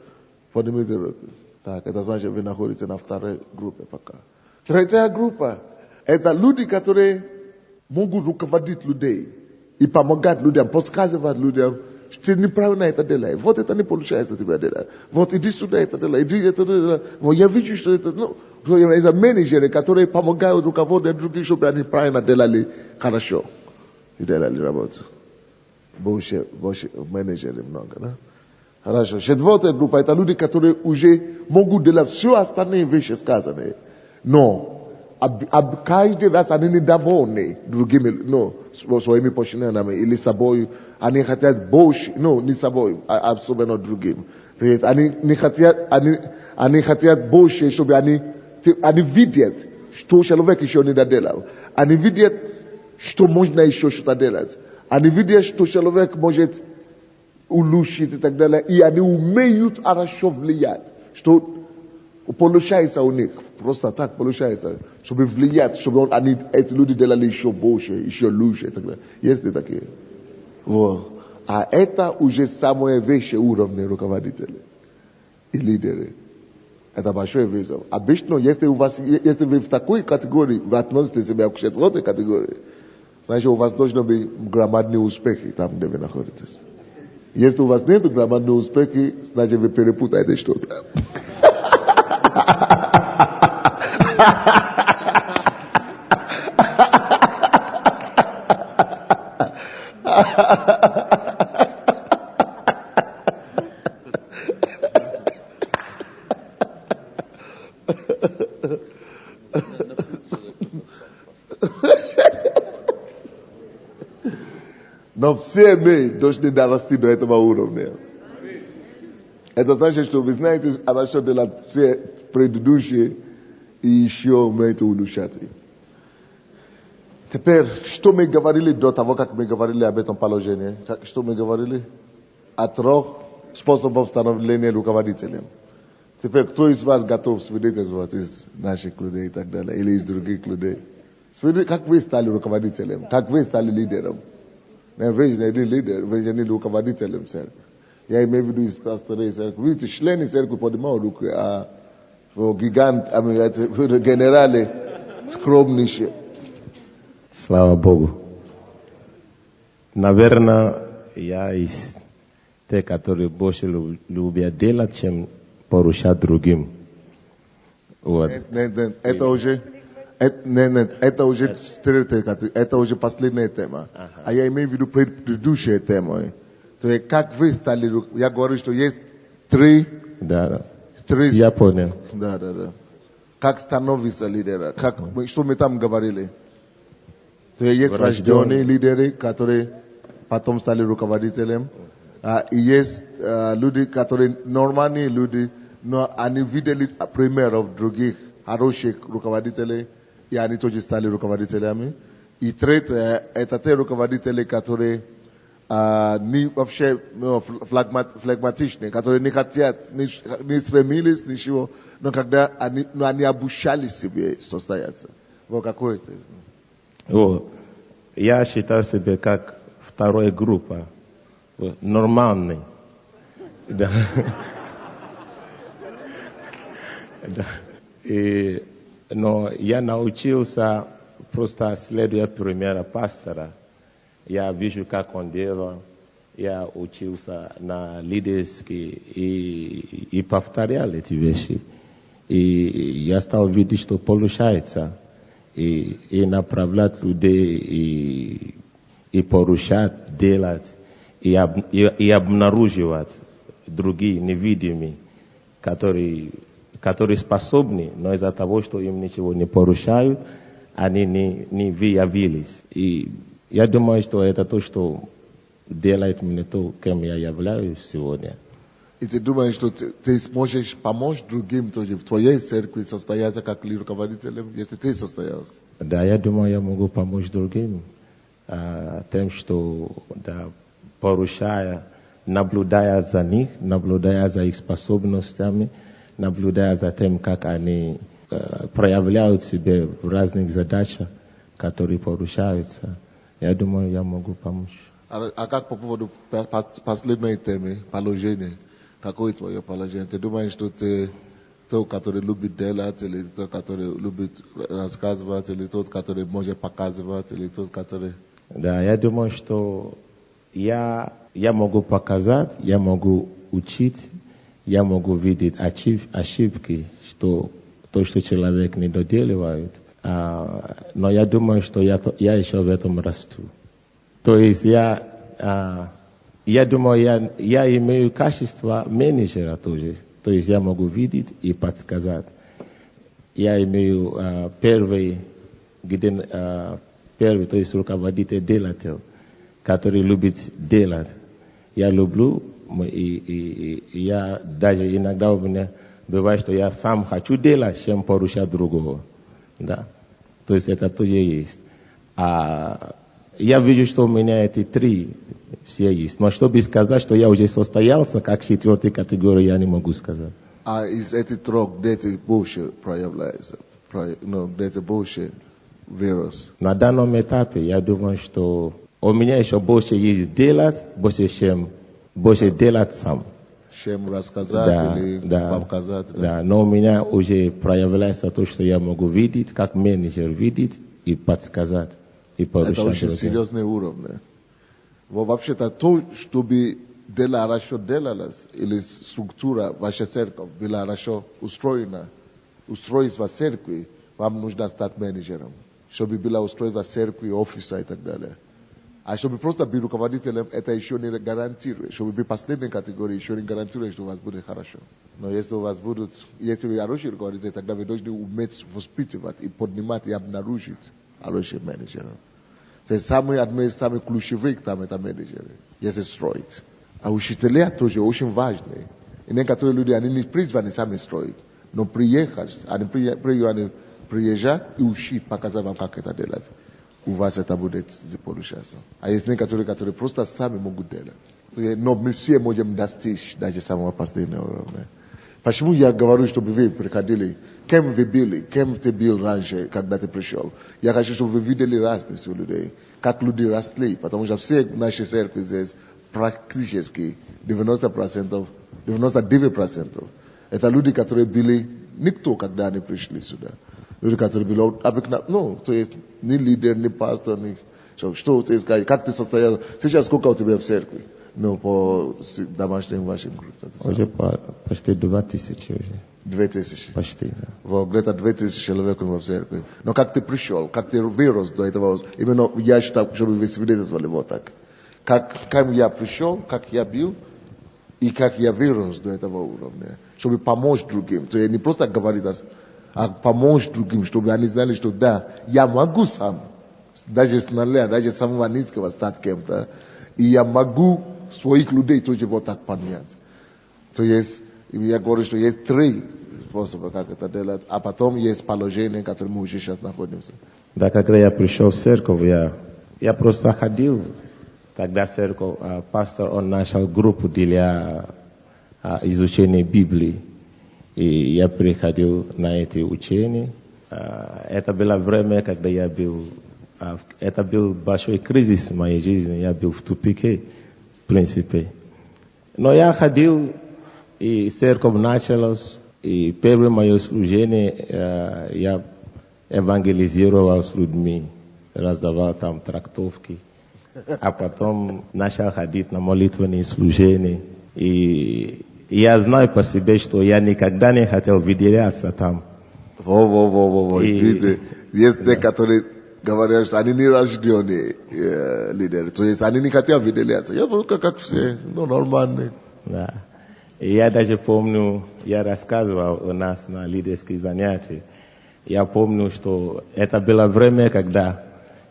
Поднимите руки. Так, это значит, вы находитесь на второй группе пока. Третья группа, это люди, которые могут руководить людей и помогать людям, подсказывать людям, что ты неправильно это делаешь. Вот это не получается тебя делать. Вот иди сюда это делай, иди это делай. Вот я вижу, что это... это менеджеры, которые помогают руководить других, чтобы они правильно делали хорошо. И делали работу. Больше менеджеров много, да? Хорошо. Четвертая группа, это люди, которые уже могут делать все остальные вещи сказанные. Но каждый раз они недовольны другими, своими подчиненными или собой. Они хотят больше, не собой, особенно другим. Они хотят больше, чтобы они видят, что человек еще не доделал. Они видят, что можно еще что-то делать. Они видят, что человек может улучшить и так далее. И они умеют хорошо влиять. Что получается у них. Просто так получается. Чтобы влиять, чтобы эти люди делали еще больше, еще лучше и так далее. Есть ли такие? Вот. А это уже самые высшие уровни руководителей и лидеры. Это большой вызов. Обычно, если вы в такой категории, вы относите себя к четвертой категории, значит, у вас должны быть громадные успехи там, где вы находитесь. Если у вас нет громадных успехов, значит, вы перепутаете что-то. Но все мы должны дорасти до этого уровня. Это значит, что вы знаете хорошо делать все предыдущие и еще умеете улучшать. Теперь, что мы говорили до того, как мы говорили об этом положении? Что мы говорили? О 3 способах становления руководителем. Теперь, кто из вас готов свидетельствовать из наших людей и так далее, или из других людей? Как вы стали руководителем? Как вы стали лидером? Вы же не лидер, вы же не руководителем церкви. Я имею в виду из пасторей церкви. Видите, члены церкви поднимают руки, а генералы скромнейшие. Слава Богу. Наверное, я из тех, которые больше любят делать, чем поручать другим. Вот. Это уже... это уже последняя тема. А я имею в виду предыдущая тема. То есть, как вы стали... Я говорю, что есть 3 Я понял. Да. Как становится лидером? Что мы там говорили? То есть рожденные лидеры, которые потом стали руководителем. И есть люди, которые нормальные люди, но они видели примеров других хороших руководителей, и они тоже стали руководителями. И третье, это те руководители, которые не вообще флегматичные, которые не хотят, не стремились, ничего, но когда они обучали себе состояться. Вот какой это? Я считаю себя как вторая группа. Нормальный. Да. Но я научился просто следуя примеру пастора. Я вижу, как он делал. Я учился на лидерские и повторял эти вещи. И я стал видеть, что получается. И направлять людей, и поручать, делать, и обнаруживать другие невидимые, которые способны, но из-за того, что им ничего не поручают, они не выявились. И я думаю, что это то, что делает меня то, кем я являюсь сегодня. И ты думаешь, что ты сможешь помочь другим тоже в твоей церкви состояться как руководителем, если ты состоялся? Да, я думаю, я могу помочь другим тем, что поручая, наблюдая за них, наблюдая за их способностями, наблюдая за тем, как они проявляют себя в разных задачах, которые поручаются. Я думаю, я могу помочь. А как по поводу последней темы, положения? Какое твое положение? Ты думаешь, что ты тот, который любит делать, или тот, который любит рассказывать, или тот, который может показывать, или тот, который... Да, я думаю, что я могу показать, я могу учить, я могу видеть ошибки, что то, что человек не доделывает. Но я думаю, что я еще в этом расту. То есть я думаю, я имею качество менеджера тоже. То есть я могу видеть и подсказать. Я имею первый, то есть руководитель делатель, который любит делать. Я люблю, и я даже иногда у меня бывает, что я сам хочу делать, чем поручать другого. Да. То есть это тоже есть. Я вижу, что у меня эти три все есть. Но чтобы сказать, что я уже состоялся, как четвертой категории, я не могу сказать. Из этих трех, где ты больше проявляется? Где ты больше вирус? На данном этапе, я думаю, что у меня еще больше есть делать, больше делать сам. Чем рассказать или показать? Да, но у меня уже проявляется то, что я могу видеть, как менеджер видеть и подсказать. Это очень серьезный уровень. Вообще-то то, чтобы дело хорошо делалось, или структура вашей церкви была хорошо устроена, устройство церкви, вам нужно стать менеджером. Чтобы было устройство церкви, офиса и так далее. А чтобы просто быть руководителем, это еще не гарантирует. Чтобы быть последней категорией, еще не гарантирует, что у вас будет хорошо. Но если у вас будут, если вы хороший руководитель, тогда вы должны уметь воспитывать и поднимать и обнаружить хороших менеджеров. То есть самые ключевые там это менеджеры, если строить. А учителя тоже очень важны. И некоторые люди, они не призваны сами строить, но приехать, они приезжать и учить, показать вам, как это делать. У вас это будет получаться. А есть некоторые, которые просто сами могут делать. Но мы все можем достичь даже самого последнего уровня. Почему я говорю, чтобы вы приходили? Кем вы были? Кем ты был раньше, когда ты пришел? Я хочу, чтобы вы видели разницу людей. Как люди росли. Потому что все наши церкви здесь практически 90%, 99% это люди, которые были никто, когда они пришли сюда. Люди, которые были то есть ни лидер, ни пастор, ни... Что ты скажешь? Как ты состоял? Сейчас сколько у тебя в церкви? По домашним вашим группам. Уже почти 2000 уже. 2000? Почти, да. Где-то 2000 человек в церкви. Но как ты пришел? Как ты вырос до этого? Именно я считаю, чтобы вы свидетельствовали вот так. Как я пришел, как я был, и как я вырос до этого уровня. чтобы помочь другим. То я не просто говорю, а помочь другим, чтобы они знали, что да, я могу сам, даже с нуля, даже с самого низкого стать кем-то, и я могу своих людей тоже вот так поднять. То есть, я говорю, что есть 3 способа, как это делать, а потом есть положение, в котором мы уже сейчас находимся. Да, когда я пришел в церковь, я просто ходил. Тогда церковь, пастор, он начал группу для изучения Библии. И я приходил на эти учения. Это было время, когда я был... Это был большой кризис в моей жизни. Я был в тупике, в принципе. Но я ходил, и церковь началась. И первое мое служение я евангелизировал с людьми, раздавал там трактовки, а потом начал ходить на молитвенные служения. И я знаю по себе, что я никогда не хотел выделяться там. Видите, есть те, которые говорят, что они не рожденные лидеры, то есть они не хотят выделяться. Я говорю, как все, нормальные. Да. И я даже помню, я рассказывал у нас на лидерских занятиях. Я помню, что это было время, когда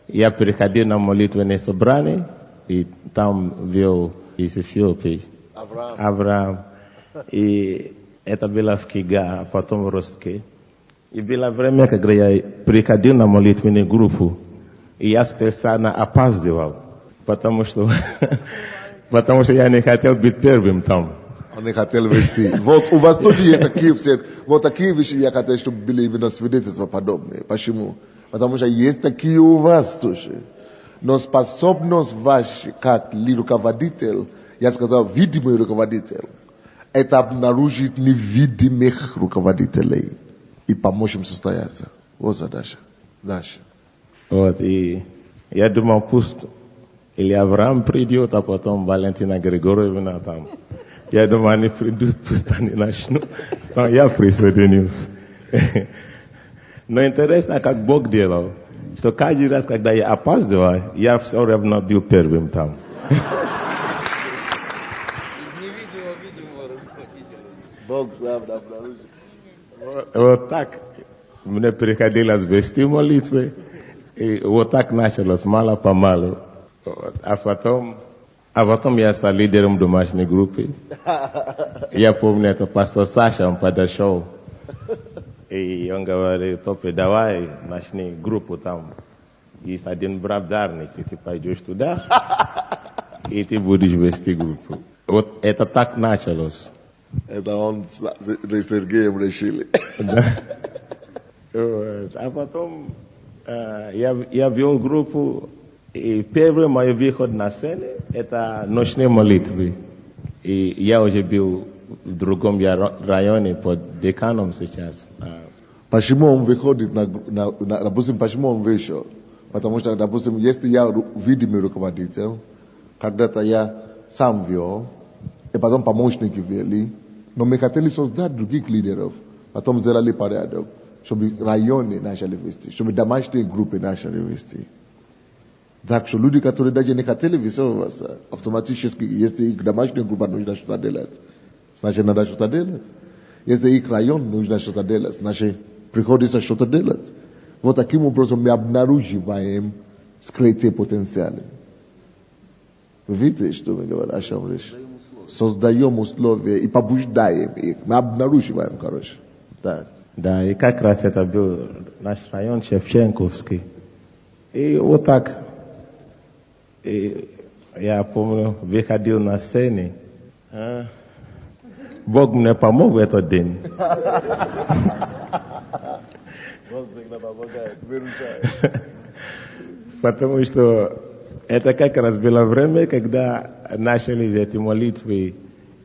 я приходил на молитвенное собрание, и там вел из Эфиопии Авраам. И это было в Кига, а потом в Ростке. И было время, когда я приходил на молитвенную группу, и я специально опаздывал, потому что я не хотел быть первым там. Он не хотел вести. Вот у вас тоже есть такие все, вот такие вещи, я хотел, чтобы были именно свидетельства подобные. Почему? Потому что есть такие у вас тоже. Но способность ваша, как руководитель, я сказал, видимый руководитель, это обнаружить невидимых руководителей и помочь им состояться. Вот задача. Дальше. Вот, и я думал, пусть или Авраам придет, а потом Валентина Григорьевна там. Я думаю, они придут, пусть они начнут. Там я присоединюсь. Но интересно, как Бог делал, что каждый раз, когда я опаздывал, я все равно был первым там. Бог сам обнаружил. Вот так мне приходилось вести молитвы, и вот так началось, мало-помалу. А потом я стал лидером домашней группы. Я помню, это пастор Саша, он подошел. И он говорит, Топи, давай начни группу там. Есть один брат Дарни, ты пойдешь туда, и ты будешь вести группу. Вот это так началось. Это он с Сергеем решили. А потом я вел группу. И первый мой выход на сцену – это ночные молитвы. И я уже был в другом районе под деканом сейчас. Почему он выходит допустим, почему он вышел? Потому что, допустим, если я видимый руководитель, когда-то я сам вел, и потом помощники вели, но мы хотели создать других лидеров, потом сделали порядок, чтобы районы начали вести, чтобы домашние группы начали вести. Так что люди, которые даже не хотели веселиться, автоматически, если их домашняя группа нужно что-то делать, значит, надо что-то делать. Если их район нужно что-то делать, значит, приходится что-то делать. Вот таким образом мы обнаруживаем скрытые потенциалы. Вы видите, что мы говорим, о чем речь? Создаем условия и побуждаем их. Мы обнаруживаем, короче. Так. Да, и как раз это был наш район Шевченковский. И вот так. И я помню, выходил на сцене. Бог мне помог в этот день. Бог всегда помогает, выручает. Потому что это как раз было время, когда начались эти молитвы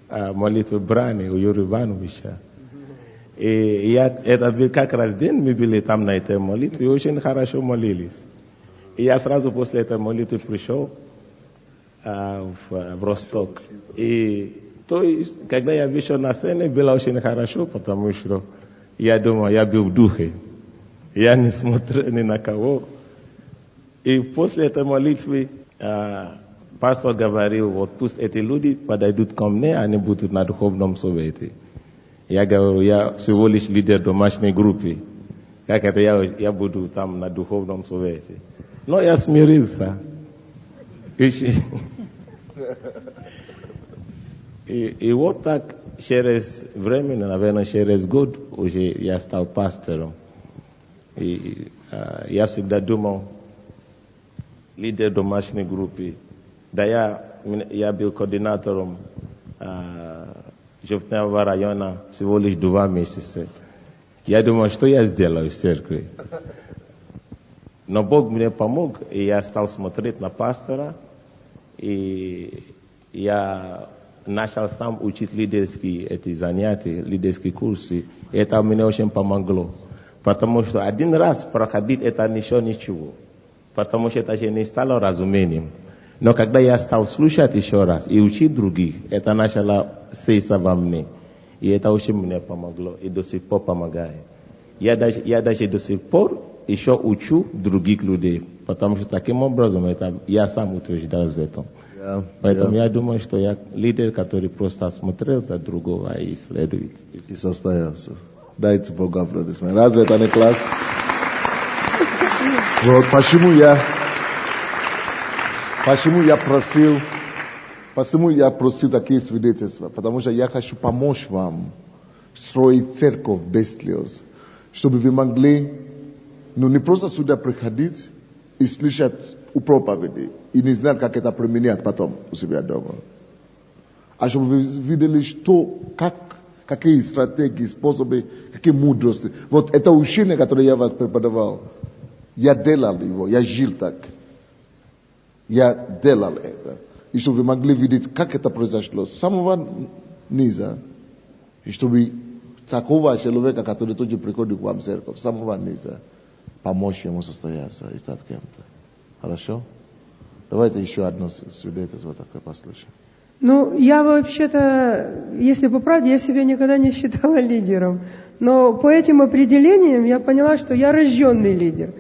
брани у Юрия Ивановича. И это был как раз день, мы были там на этой молитве, и очень хорошо молились. И я сразу после этой молитвы пришел в Росток. И то есть, когда я вышел на сцену, было очень хорошо, потому что я думал, я был в духе. Я не смотрел ни на кого. И после этой молитвы пастор говорил, вот пусть эти люди подойдут ко мне, они будут на духовном совете. Я говорю, я всего лишь лидер домашней группы. Как это я буду там на духовном совете. Но я смирился. И вот так через время, наверное, через год уже я стал пастором. И я всегда думал, лидер домашней группы. Да я был координатором Жовтневого района всего лишь 2 месяца. Я думал, что я сделаю в церкви. Но Бог мне помог, и я стал смотреть на пастора, и я начал сам учить лидерские эти занятия, лидерские курсы. И это мне очень помогло. Потому что один раз проходить это еще ничего. Потому что это же не стало разумением. Но когда я стал слушать еще раз и учить других, это начало сеяться во мне. И это очень мне помогло и до сих пор помогает. Я даже до сих пор еще учу других людей. Потому что таким образом я сам утверждаюсь в этом. Поэтому я думаю, что я лидер, который просто смотрел за другого и исследует. И состоялся. Дайте Богу аплодисменты. Разве это не класс? Вот почему я просил такие свидетельства? Потому что я хочу помочь вам строить церковь без слез. Чтобы вы могли, не просто сюда приходить и слышать у проповеди, и не знать, как это применять потом у себя дома. А чтобы вы видели, какие стратегии, способы, какие мудрости. Вот это учение, которое я вас преподавал, я делал его, я жил так. Я делал это. И чтобы вы могли видеть, как это произошло с самого низа. И чтобы такого человека, который тоже приходит к вам в церковь, с самого низа, помочь ему состояться и стать кем-то. Хорошо? Давайте еще одно свидетельство такое послушаем. Я вообще-то, если по правде, я себя никогда не считала лидером. Но по этим определениям я поняла, что я рожденный лидер.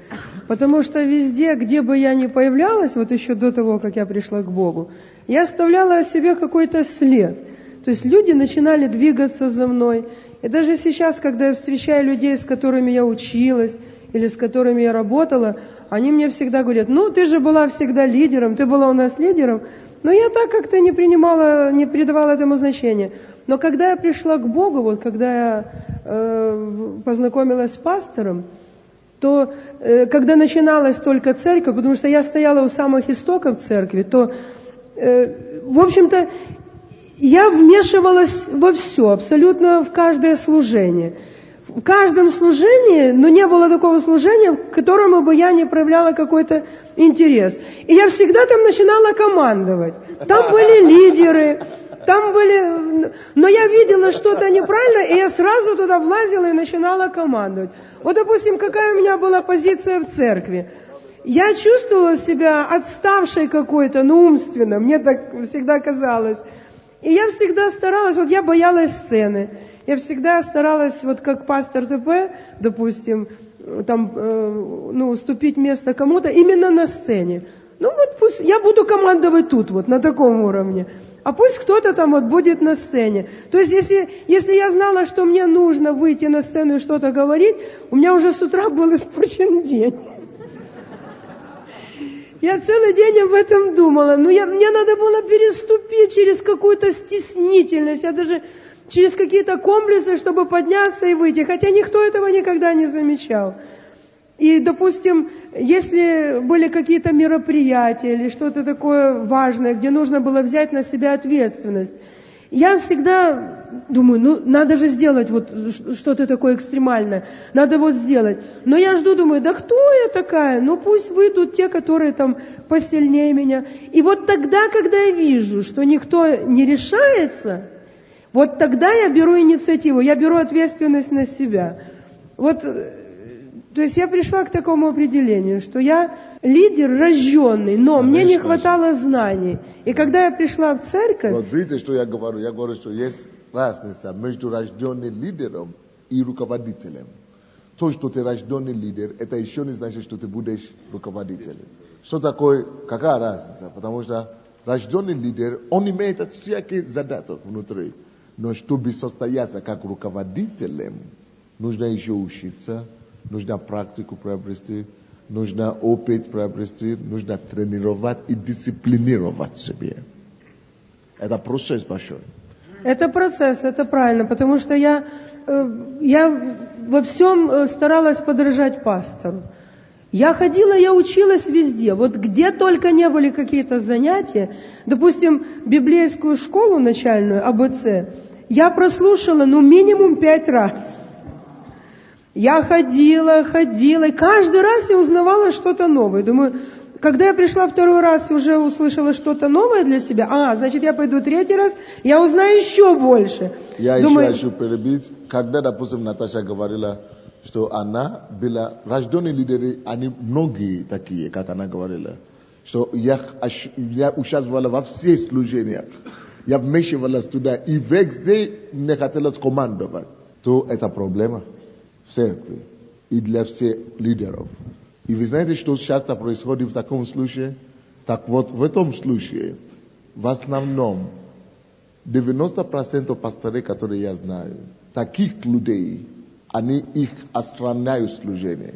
Потому что везде, где бы я ни появлялась, вот еще до того, как я пришла к Богу, я оставляла о себе какой-то след. То есть люди начинали двигаться за мной. И даже сейчас, когда я встречаю людей, с которыми я училась или с которыми я работала, они мне всегда говорят, ты же была всегда лидером, ты была у нас лидером. Но я так как-то не придавала этому значения. Но когда я пришла к Богу, вот когда я познакомилась с пастором, то когда начиналась только церковь, потому что я стояла у самых истоков церкви, то, в общем-то, я вмешивалась во все, абсолютно в каждое служение. В каждом служении, не было такого служения, к которому бы я не проявляла какой-то интерес. И я всегда там начинала командовать. Там были лидеры, но я видела что-то неправильно, и я сразу туда влазила и начинала командовать. Вот, допустим, какая у меня была позиция в церкви. Я чувствовала себя отставшей какой-то, умственно, мне так всегда казалось. И я всегда старалась, я боялась сцены. Я всегда старалась, как пастор ТП, допустим, уступить место кому-то именно на сцене. Пусть я буду командовать тут, на таком уровне. А пусть кто-то там будет на сцене. То есть, если я знала, что мне нужно выйти на сцену и что-то говорить, у меня уже с утра был испорчен день. Я целый день об этом думала. Мне надо было переступить через какую-то стеснительность. Я даже через какие-то комплексы, чтобы подняться и выйти. Хотя никто этого никогда не замечал. И, допустим, если были какие-то мероприятия или что-то такое важное, где нужно было взять на себя ответственность, я всегда думаю, надо же сделать что-то такое экстремальное, надо сделать. Но я жду, думаю, да кто я такая? Пусть выйдут те, которые там посильнее меня. И тогда, когда я вижу, что никто не решается, тогда я беру инициативу, я беру ответственность на себя. То есть я пришла к такому определению, что я лидер рожденный, но мне не хватало знаний. И когда я пришла в церковь... Видите, что я говорю? Я говорю, что есть разница между рожденным лидером и руководителем. То, что ты рожденный лидер, это еще не значит, что ты будешь руководителем. Что такое, какая разница? Потому что рожденный лидер, он имеет всякий задаток внутри. Но чтобы состояться как руководителем, нужно еще учиться, нужно практику приобрести, нужно опыт приобрести, нужно тренировать и дисциплинировать себя. Это процесс большой. Это процесс, это правильно, потому что я во всем старалась подражать пастору. Я ходила, я училась везде. Вот где только не были какие-то занятия, допустим, библейскую школу начальную, АБЦ, я прослушала, минимум 5 раз. Я ходила, и каждый раз я узнавала что-то новое. Думаю, когда я пришла 2 раз и уже услышала что-то новое для себя, значит, я пойду 3 раз, я узнаю еще больше. Я еще хочу перебить. Когда, допустим, Наташа говорила, что она была, рожденные лидеры, они многие такие, как она говорила, что я участвовала во всех служениях, я вмешивалась туда, и везде мне хотелось командовать. То это проблема в церкви и для всех лидеров. И вы знаете, что часто происходит в таком случае? Так вот, в этом случае, в основном, 90% пасторов, которые я знаю, таких людей, они их отстраняют служение,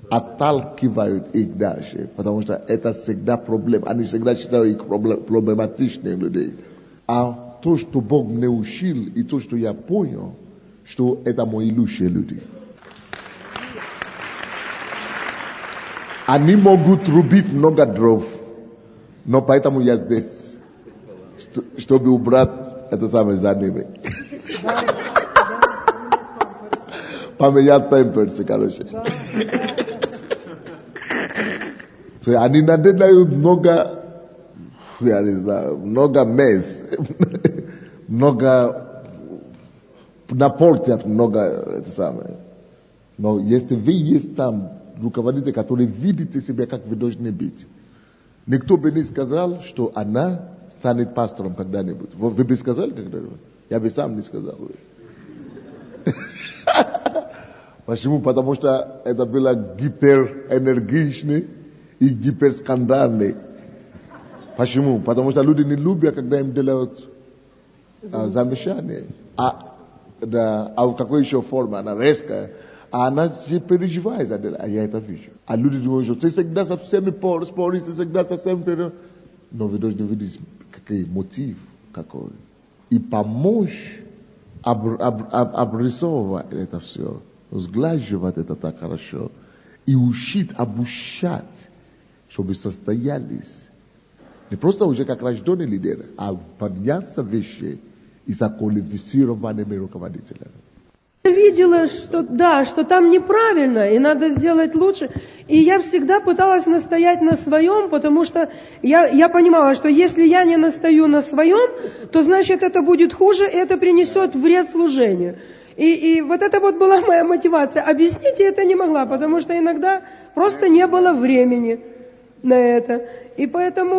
отталкивают их дальше, потому что это всегда проблема. Они всегда считают их проблематичными людей. А то, что Бог мне учил, и то, что я понял, что это мои лучшие люди. Они могут рубить много дров, но поэтому я здесь, чтобы убрать это самое за ними. Поменять памперсы, короче. Они наделают много, я не знаю, много мест, много, напортят много это самое. Но если вы есть там, руководитель, который видите себя, как вы должны быть, никто бы не сказал, что она станет пастором когда-нибудь. Вы бы сказали когда-нибудь? Я бы сам не сказал. Почему? Потому что это было гиперэнергичный и гиперскандальный. Почему? Потому что люди не любят, когда им делают замешание. В какой еще форме? Она резкая. А она переживает за это. А я это вижу. А люди думают, что ты всегда со всеми споришь, ты всегда со всеми переживаешь. Но вы должны видеть, какой мотив какой. И помочь обрисовывать это все. Сглаживать это так хорошо. И учить, обучать, чтобы состоялись. Не просто уже как рожденные лидеры, а подняться выше и за квалифицированными руководителями. Я видела, что там неправильно, и надо сделать лучше. И я всегда пыталась настоять на своем, потому что я понимала, что если я не настаю на своем, то значит это будет хуже, и это принесет вред служению. И вот это вот была моя мотивация. Объяснить я это не могла, потому что иногда просто не было времени на это. И поэтому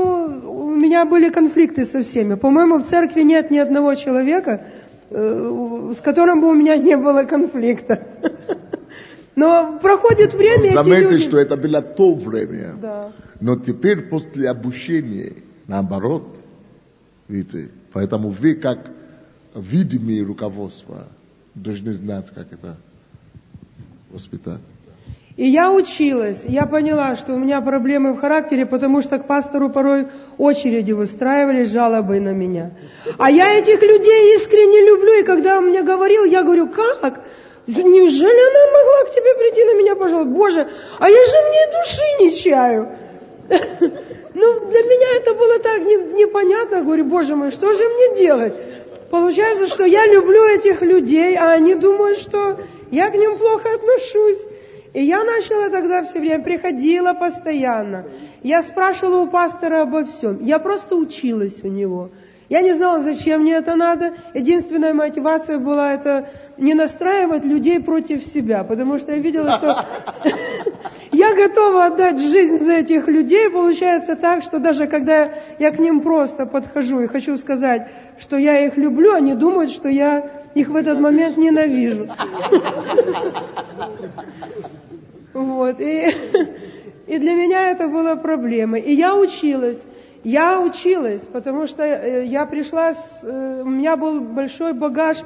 у меня были конфликты со всеми. По-моему, в церкви нет ни одного человека, с которым бы у меня не было конфликта. Но проходит время, эти заметьте, люди... что это было то время. Да. Но теперь после обучения, наоборот, видите, поэтому вы, как видимые руководства, должны знать, как это воспитать. И я училась, я поняла, что у меня проблемы в характере, потому что к пастору порой очереди выстраивались, жалобы на меня. А я этих людей искренне люблю, и когда он мне говорил, я говорю, как? Неужели она могла к тебе прийти на меня пожаловаться? Боже, а я же в ней души не чаю. Ну, для меня это было так непонятно. Говорю, Боже мой, что же мне делать? Получается, что я люблю этих людей, а они думают, что я к ним плохо отношусь. И я начала тогда все время, приходила постоянно. Я спрашивала у пастора обо всем. Я просто училась у него. Я не знала, зачем мне это надо. Единственная мотивация была это не настраивать людей против себя. Потому что я видела, что я готова отдать жизнь за этих людей. Получается так, что даже когда я к ним просто подхожу и хочу сказать, что я их люблю, они думают, что я их в этот момент ненавижу. Вот. И для меня это было проблемой. И я училась, потому что я пришла, у меня был большой багаж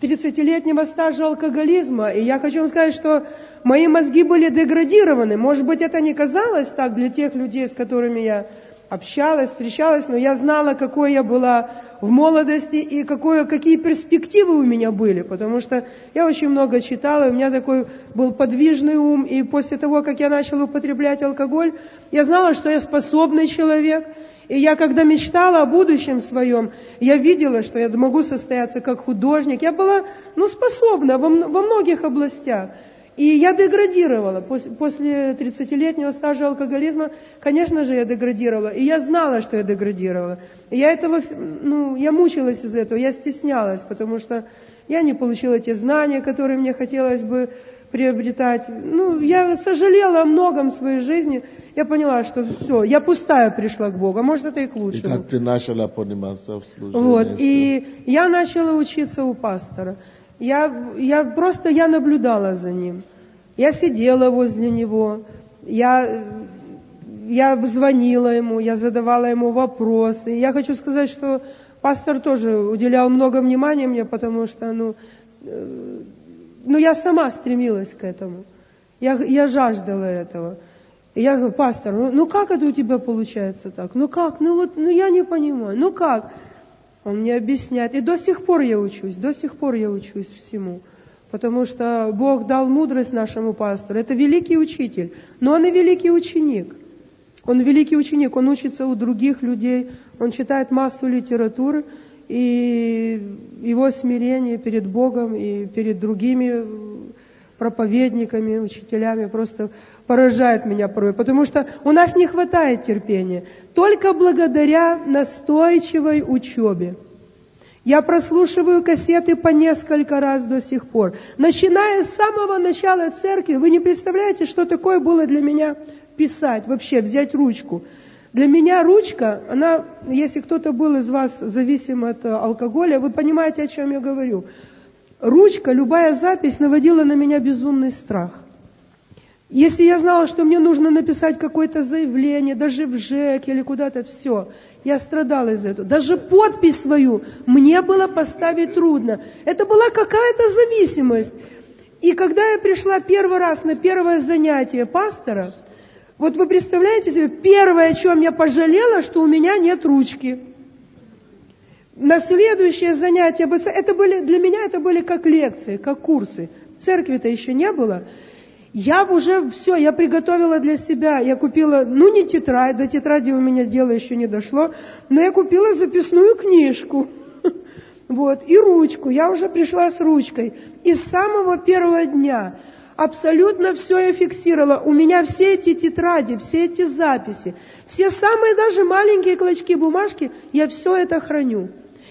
30-летнего стажа алкоголизма. И я хочу вам сказать, что мои мозги были деградированы. Может быть, это не казалось так для тех людей, с которыми я общалась, встречалась, но я знала, какой я была в молодости и какие перспективы у меня были, потому что я очень много читала, у меня такой был подвижный ум, и после того, как я начала употреблять алкоголь, я знала, что я способный человек, и я, когда мечтала о будущем своем, я видела, что я могу состояться как художник, я была, способна во многих областях. И я деградировала. После 30-летнего стажа алкоголизма, конечно же, я деградировала. И я знала, что я деградировала. И я мучилась из-за этого, я стеснялась, потому что я не получила те знания, которые мне хотелось бы приобретать. Я сожалела о многом в своей жизни. Я поняла, что все, я пустая пришла к Богу. А может, это и к лучшему. И как ты начала пониматься в служении? Вот. И я начала учиться у пастора. Я наблюдала за ним. Я сидела возле него, я звонила ему, я задавала ему вопросы. И я хочу сказать, что пастор тоже уделял много внимания мне, потому что, я сама стремилась к этому. Я жаждала этого. И я говорю: пастор, как это у тебя получается так? Я не понимаю, как? Он мне объясняет. И до сих пор я учусь всему. Потому что Бог дал мудрость нашему пастору. Это великий учитель, но он и великий ученик. Он великий ученик, он учится у других людей, он читает массу литературы, и его смирение перед Богом и перед другими проповедниками, учителями просто поражает меня порой, потому что у нас не хватает терпения. Только благодаря настойчивой учебе. Я прослушиваю кассеты по несколько раз до сих пор. Начиная с самого начала церкви, вы не представляете, что такое было для меня писать, вообще взять ручку. Для меня ручка, если кто-то был из вас зависим от алкоголя, вы понимаете, о чем я говорю. Ручка, любая запись наводила на меня безумный страх. Если я знала, что мне нужно написать какое-то заявление, даже в ЖЭК или куда-то, все, я страдала из-за этого. Даже подпись свою мне было поставить трудно. Это была какая-то зависимость. И когда я пришла первый раз на первое занятие пастора, вот вы представляете себе, первое, о чем я пожалела, что у меня нет ручки. На следующее занятие БЦ, для меня это были как лекции, как курсы. Церкви-то еще не было. Я приготовила для себя, я купила, не тетрадь, до тетради у меня дело еще не дошло, но я купила записную книжку, и ручку, я уже пришла с ручкой. И с самого первого дня абсолютно все я фиксировала, у меня все эти тетради, все эти записи, все самые даже маленькие клочки бумажки, я все это храню.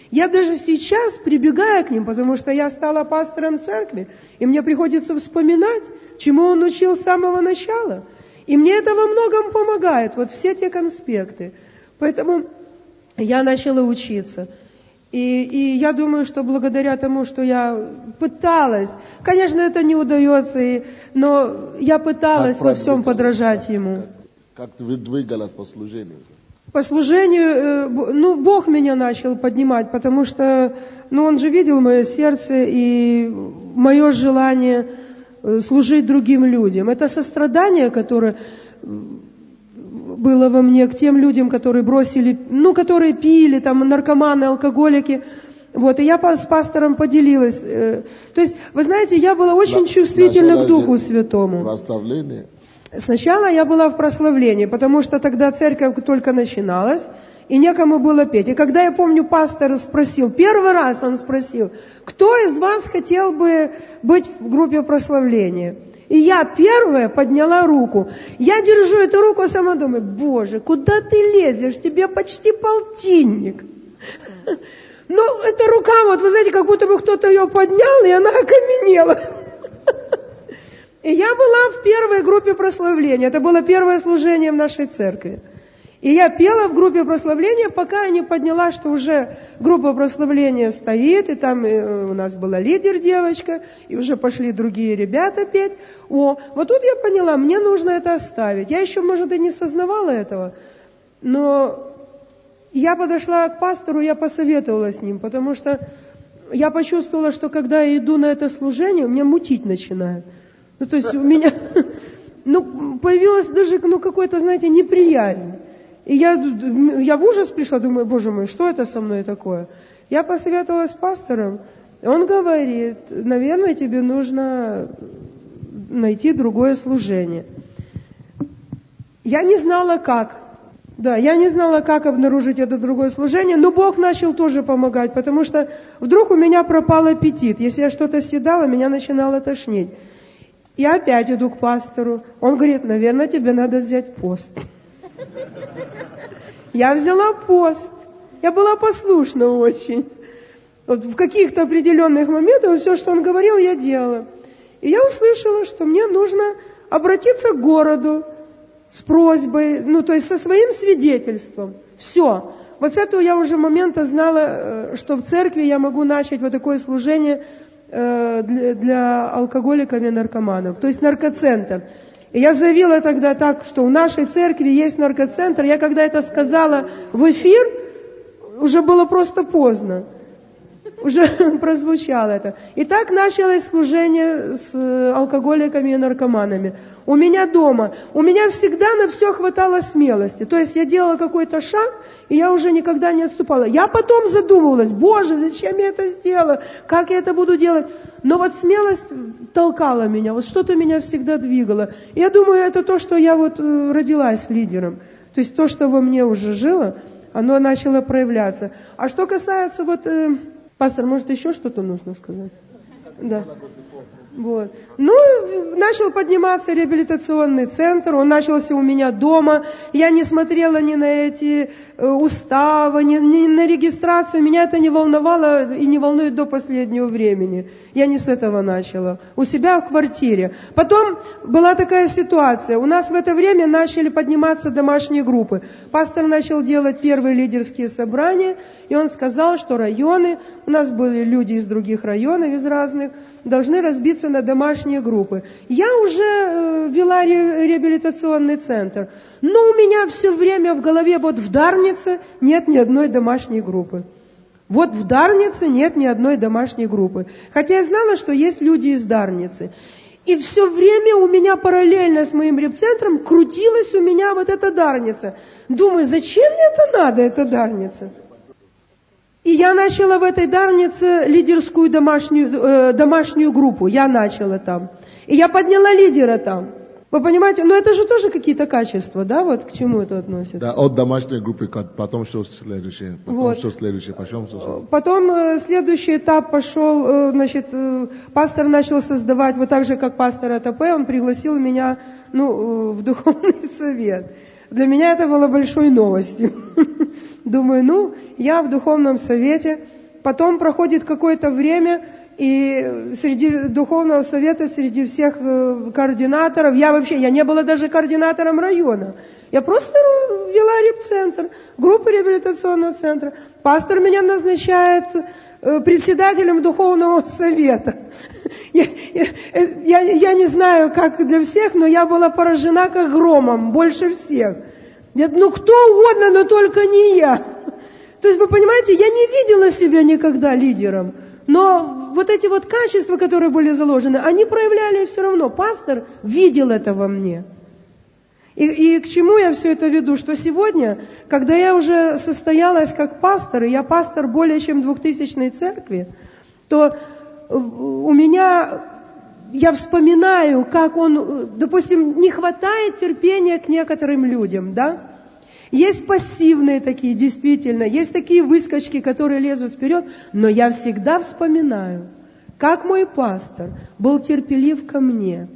Я даже сейчас прибегаю к ним, потому что я стала пастором церкви, и мне приходится вспоминать, чему он учил с самого начала. И мне это во многом помогает, все те конспекты. Поэтому я начала учиться. И я думаю, что благодаря тому, что я пыталась, конечно, это не удается, но я пыталась во всем подражать ему. Как ты двигалась по служению? По служению, Бог меня начал поднимать, потому что, Он же видел мое сердце и мое желание служить другим людям. Это сострадание, которое было во мне к тем людям, которые бросили, которые пили, наркоманы, алкоголики. И я с пастором поделилась. То есть, вы знаете, я была очень чувствительна к Духу Святому. Прославление. Сначала я была в прославлении, потому что тогда церковь только начиналась, и некому было петь. И когда, я помню, пастор спросил, первый раз он спросил, кто из вас хотел бы быть в группе прославления? И я первая подняла руку. Я держу эту руку, а сама думаю: Боже, куда ты лезешь? Тебе почти полтинник. Эта рука, вы знаете, как будто бы кто-то ее поднял, и она окаменела. И я была в первой группе прославления. Это было первое служение в нашей церкви. И я пела в группе прославления, пока я не подняла, что уже группа прославления стоит, и там у нас была лидер девочка, и уже пошли другие ребята петь. Вот тут я поняла, мне нужно это оставить. Я еще, может, и не сознавала этого, но я подошла к пастору, я посоветовала с ним, потому что я почувствовала, что когда я иду на это служение, у меня мутить начинает. То есть у меня появилась даже какой-то, знаете, неприязнь. И я в ужас пришла, думаю, Боже мой, что это со мной такое? Я посоветовалась с пастором, он говорит, наверное, тебе нужно найти другое служение. Я не знала как. Я не знала, как обнаружить это другое служение, но Бог начал тоже помогать, потому что вдруг у меня пропал аппетит. Если я что-то съедала, меня начинало тошнить. Я опять иду к пастору. Он говорит, наверное, тебе надо взять пост. Я взяла пост. Я была послушна очень. В каких-то определенных моментах все, что он говорил, я делала. И я услышала, что мне нужно обратиться к городу с просьбой, то есть со своим свидетельством. Все. Вот с этого я уже момента знала, что в церкви я могу начать вот такое служение для алкоголиков и наркоманов. То есть наркоцентр. И я заявила тогда так, что в нашей церкви есть наркоцентр. Я когда это сказала в эфир, уже было просто поздно. Уже прозвучало это. И так началось служение с алкоголиками и наркоманами. У меня дома. У меня всегда на все хватало смелости. То есть я делала какой-то шаг, и я уже никогда не отступала. Я потом задумывалась, Боже, зачем я это сделала? Как я это буду делать? Но вот смелость толкала меня, вот что-то меня всегда двигало. И я думаю, это то, что я родилась лидером. То есть то, что во мне уже жило, оно начало проявляться. А что касается пастор, может, еще что-то нужно сказать? Да. Вот. Начал подниматься реабилитационный центр, он начался у меня дома. Я не смотрела ни на эти уставы, ни на регистрацию. Меня это не волновало и не волнует до последнего времени. Я не с этого начала. У себя в квартире. Потом была такая ситуация. У нас в это время начали подниматься домашние группы. Пастор начал делать первые лидерские собрания, и он сказал, что районы, у нас были люди из других районов, из разных, должны разбиться на домашние группы. Я уже вела реабилитационный центр, но у меня все время в голове, в Дарнице нет ни одной домашней группы. В Дарнице нет ни одной домашней группы. Хотя я знала, что есть люди из Дарницы. И все время у меня параллельно с моим репцентром крутилась у меня эта Дарница. Думаю, зачем мне это надо, эта Дарница? И я начала в этой Дарнице лидерскую домашнюю группу. Я начала там. И я подняла лидера там. Вы понимаете, это же тоже какие-то качества, да, к чему это относится? Да, от домашней группы, потом что следующее? Потом следующий этап пошел, пастор начал создавать, так же, как пастор АТП, он пригласил меня, в духовный совет. Для меня это было большой новостью. Думаю, я в духовном совете. Потом проходит какое-то время, и среди духовного совета, среди всех координаторов, я не была даже координатором района. Я просто вела репцентр, группу реабилитационного центра. Пастор меня назначает председателем духовного совета. Я не знаю, как для всех, но я была поражена как громом, больше всех. Кто угодно, но только не я. То есть, вы понимаете, я не видела себя никогда лидером. Но эти качества, которые были заложены, они проявляли все равно. Пастор видел это во мне. И к чему я все это веду? Что сегодня, когда я уже состоялась как пастор, и я пастор более чем 2000-й церкви, то у меня, я вспоминаю, как допустим, не хватает терпения к некоторым людям, да? Есть пассивные такие, действительно, есть такие выскочки, которые лезут вперед, но я всегда вспоминаю, как мой пастор был терпелив ко мне.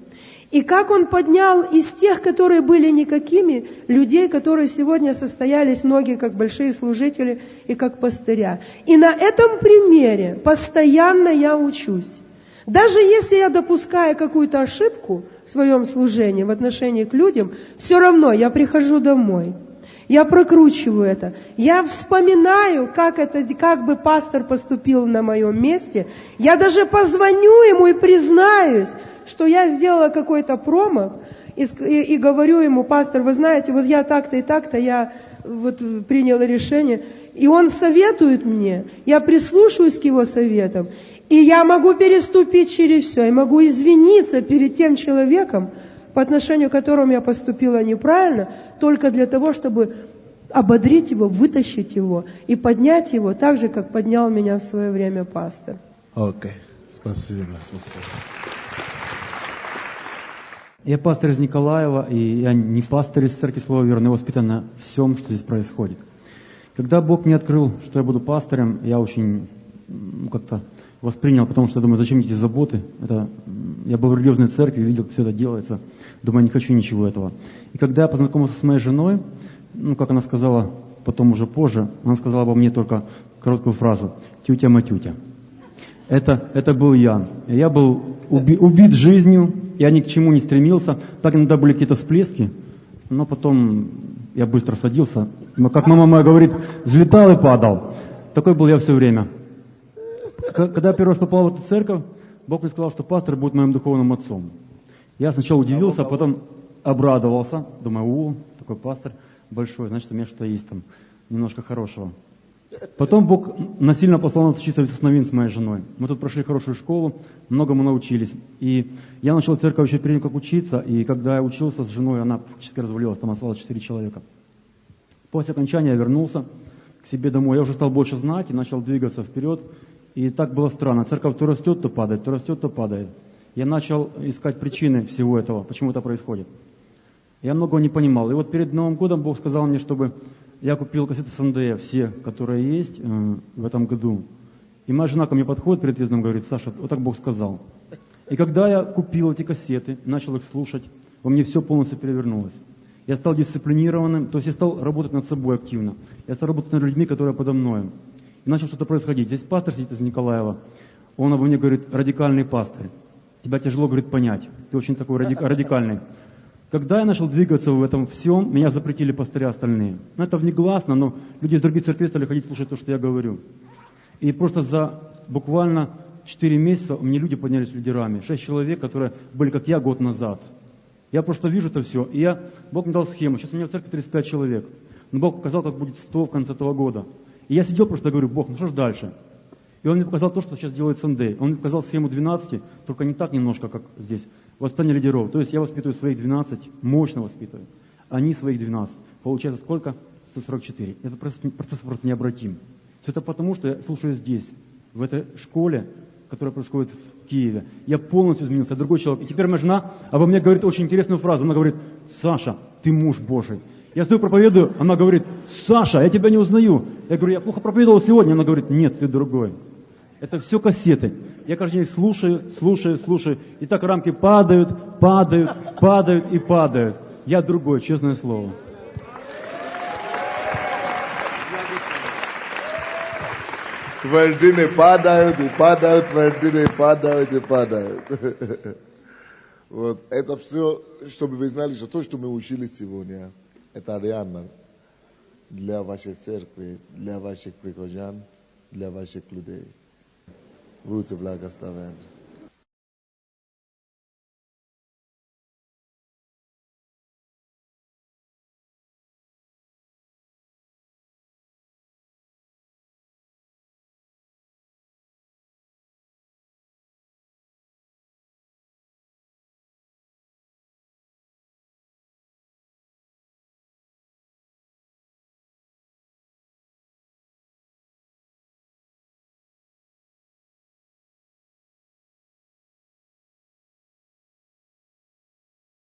И как он поднял из тех, которые были никакими, людей, которые сегодня состоялись, многие как большие служители и как пастыря. И на этом примере постоянно я учусь. Даже если я допускаю какую-то ошибку в своем служении, в отношении к людям, все равно я прихожу домой. Я прокручиваю это. Я вспоминаю, как бы пастор поступил на моем месте. Я даже позвоню ему и признаюсь, что я сделала какой-то промах. И говорю ему: пастор, вы знаете, вот я так-то и так-то, я вот приняла решение. И он советует мне, я прислушаюсь к его советам. И я могу переступить через все, я могу извиниться перед тем человеком, по отношению к которому я поступила неправильно, только для того, чтобы ободрить его, вытащить его и поднять его так же, как поднял меня в свое время пастор. Окей, спасибо. Я пастор из Николаева, и я не пастор из Церкви Слова Веры, но воспитан на всем, что здесь происходит. Когда Бог мне открыл, что я буду пастором, я очень как-то воспринял, потому что я думаю, зачем эти заботы? Я был в религиозной церкви, видел, как все это делается. Думаю, не хочу ничего этого. И когда я познакомился с моей женой, как она сказала потом уже позже, она сказала обо мне только короткую фразу: «Тютя-матютя». Это был я. Я был убит жизнью, я ни к чему не стремился. Так иногда были какие-то всплески, но потом я быстро садился. Как мама моя говорит, взлетал и падал. Такой был я все время. Когда я первый раз попал в эту церковь, Бог мне сказал, что пастор будет моим духовным отцом. Я сначала удивился, а потом обрадовался. Думаю, такой пастор большой, значит, у меня что-то есть там немножко хорошего. Потом Бог насильно послал нас учиться в Иисусновин с моей женой. Мы тут прошли хорошую школу, многому научились. И я начал в церковь еще перед тем, как учиться. И когда я учился с женой, она фактически развалилась, там осталось 4 человека. После окончания я вернулся к себе домой. Я уже стал больше знать и начал двигаться вперед. И так было странно. Церковь то растет, то падает, то растет, то падает. Я начал искать причины всего этого, почему это происходит. Я многого не понимал. И вот перед Новым годом Бог сказал мне, чтобы я купил кассеты с НД, все, которые есть в этом году. И моя жена ко мне подходит перед отъездом и говорит: Саша, вот так Бог сказал. И когда я купил эти кассеты, начал их слушать, во мне все полностью перевернулось. Я стал дисциплинированным, то есть я стал работать над собой активно. Я стал работать над людьми, которые подо мной. И начал что-то происходить. Здесь пастор сидит из Николаева. Он обо мне говорит: радикальный пастор. Тебя тяжело, говорит, понять. Ты очень такой радикальный. Когда я начал двигаться в этом всем, меня запретили пастыря остальные. Это внегласно, но люди из других церквей стали ходить слушать то, что я говорю. И просто за буквально 4 месяца мне люди поднялись лидерами. 6 человек, которые были как я год назад. Я просто вижу это все. И Бог мне дал схему. Сейчас у меня в церкви 35 человек. Но Бог показал, как будет 100 в конце этого года. И я сидел просто говорю: Бог, ну что ж дальше? И Он мне показал то, что сейчас делает СНД. Он мне показал схему 12, только не так немножко, как здесь. Воспитание лидеров. То есть я воспитываю своих 12, мощно воспитываю. Они своих 12. Получается сколько? 144. Этот процесс просто необратим. Все это потому, что я слушаю здесь, в этой школе, которая происходит в Киеве. Я полностью изменился, я другой человек. И теперь моя жена обо мне говорит очень интересную фразу. Она говорит: Саша, ты муж Божий. Я стою, проповедую, она говорит: Саша, я тебя не узнаю. Я говорю: я плохо проповедовал сегодня. Она говорит: нет, ты другой. Это все кассеты. Я каждый день слушаю. И так рамки падают и падают. Я другой, честное слово. Твердины падают и падают, твердины падают и падают. Вот. Это все, чтобы вы знали, что то, что мы учили сегодня, это реально для вашей церкви, для ваших прихожан, для ваших людей. Будьте благословенны.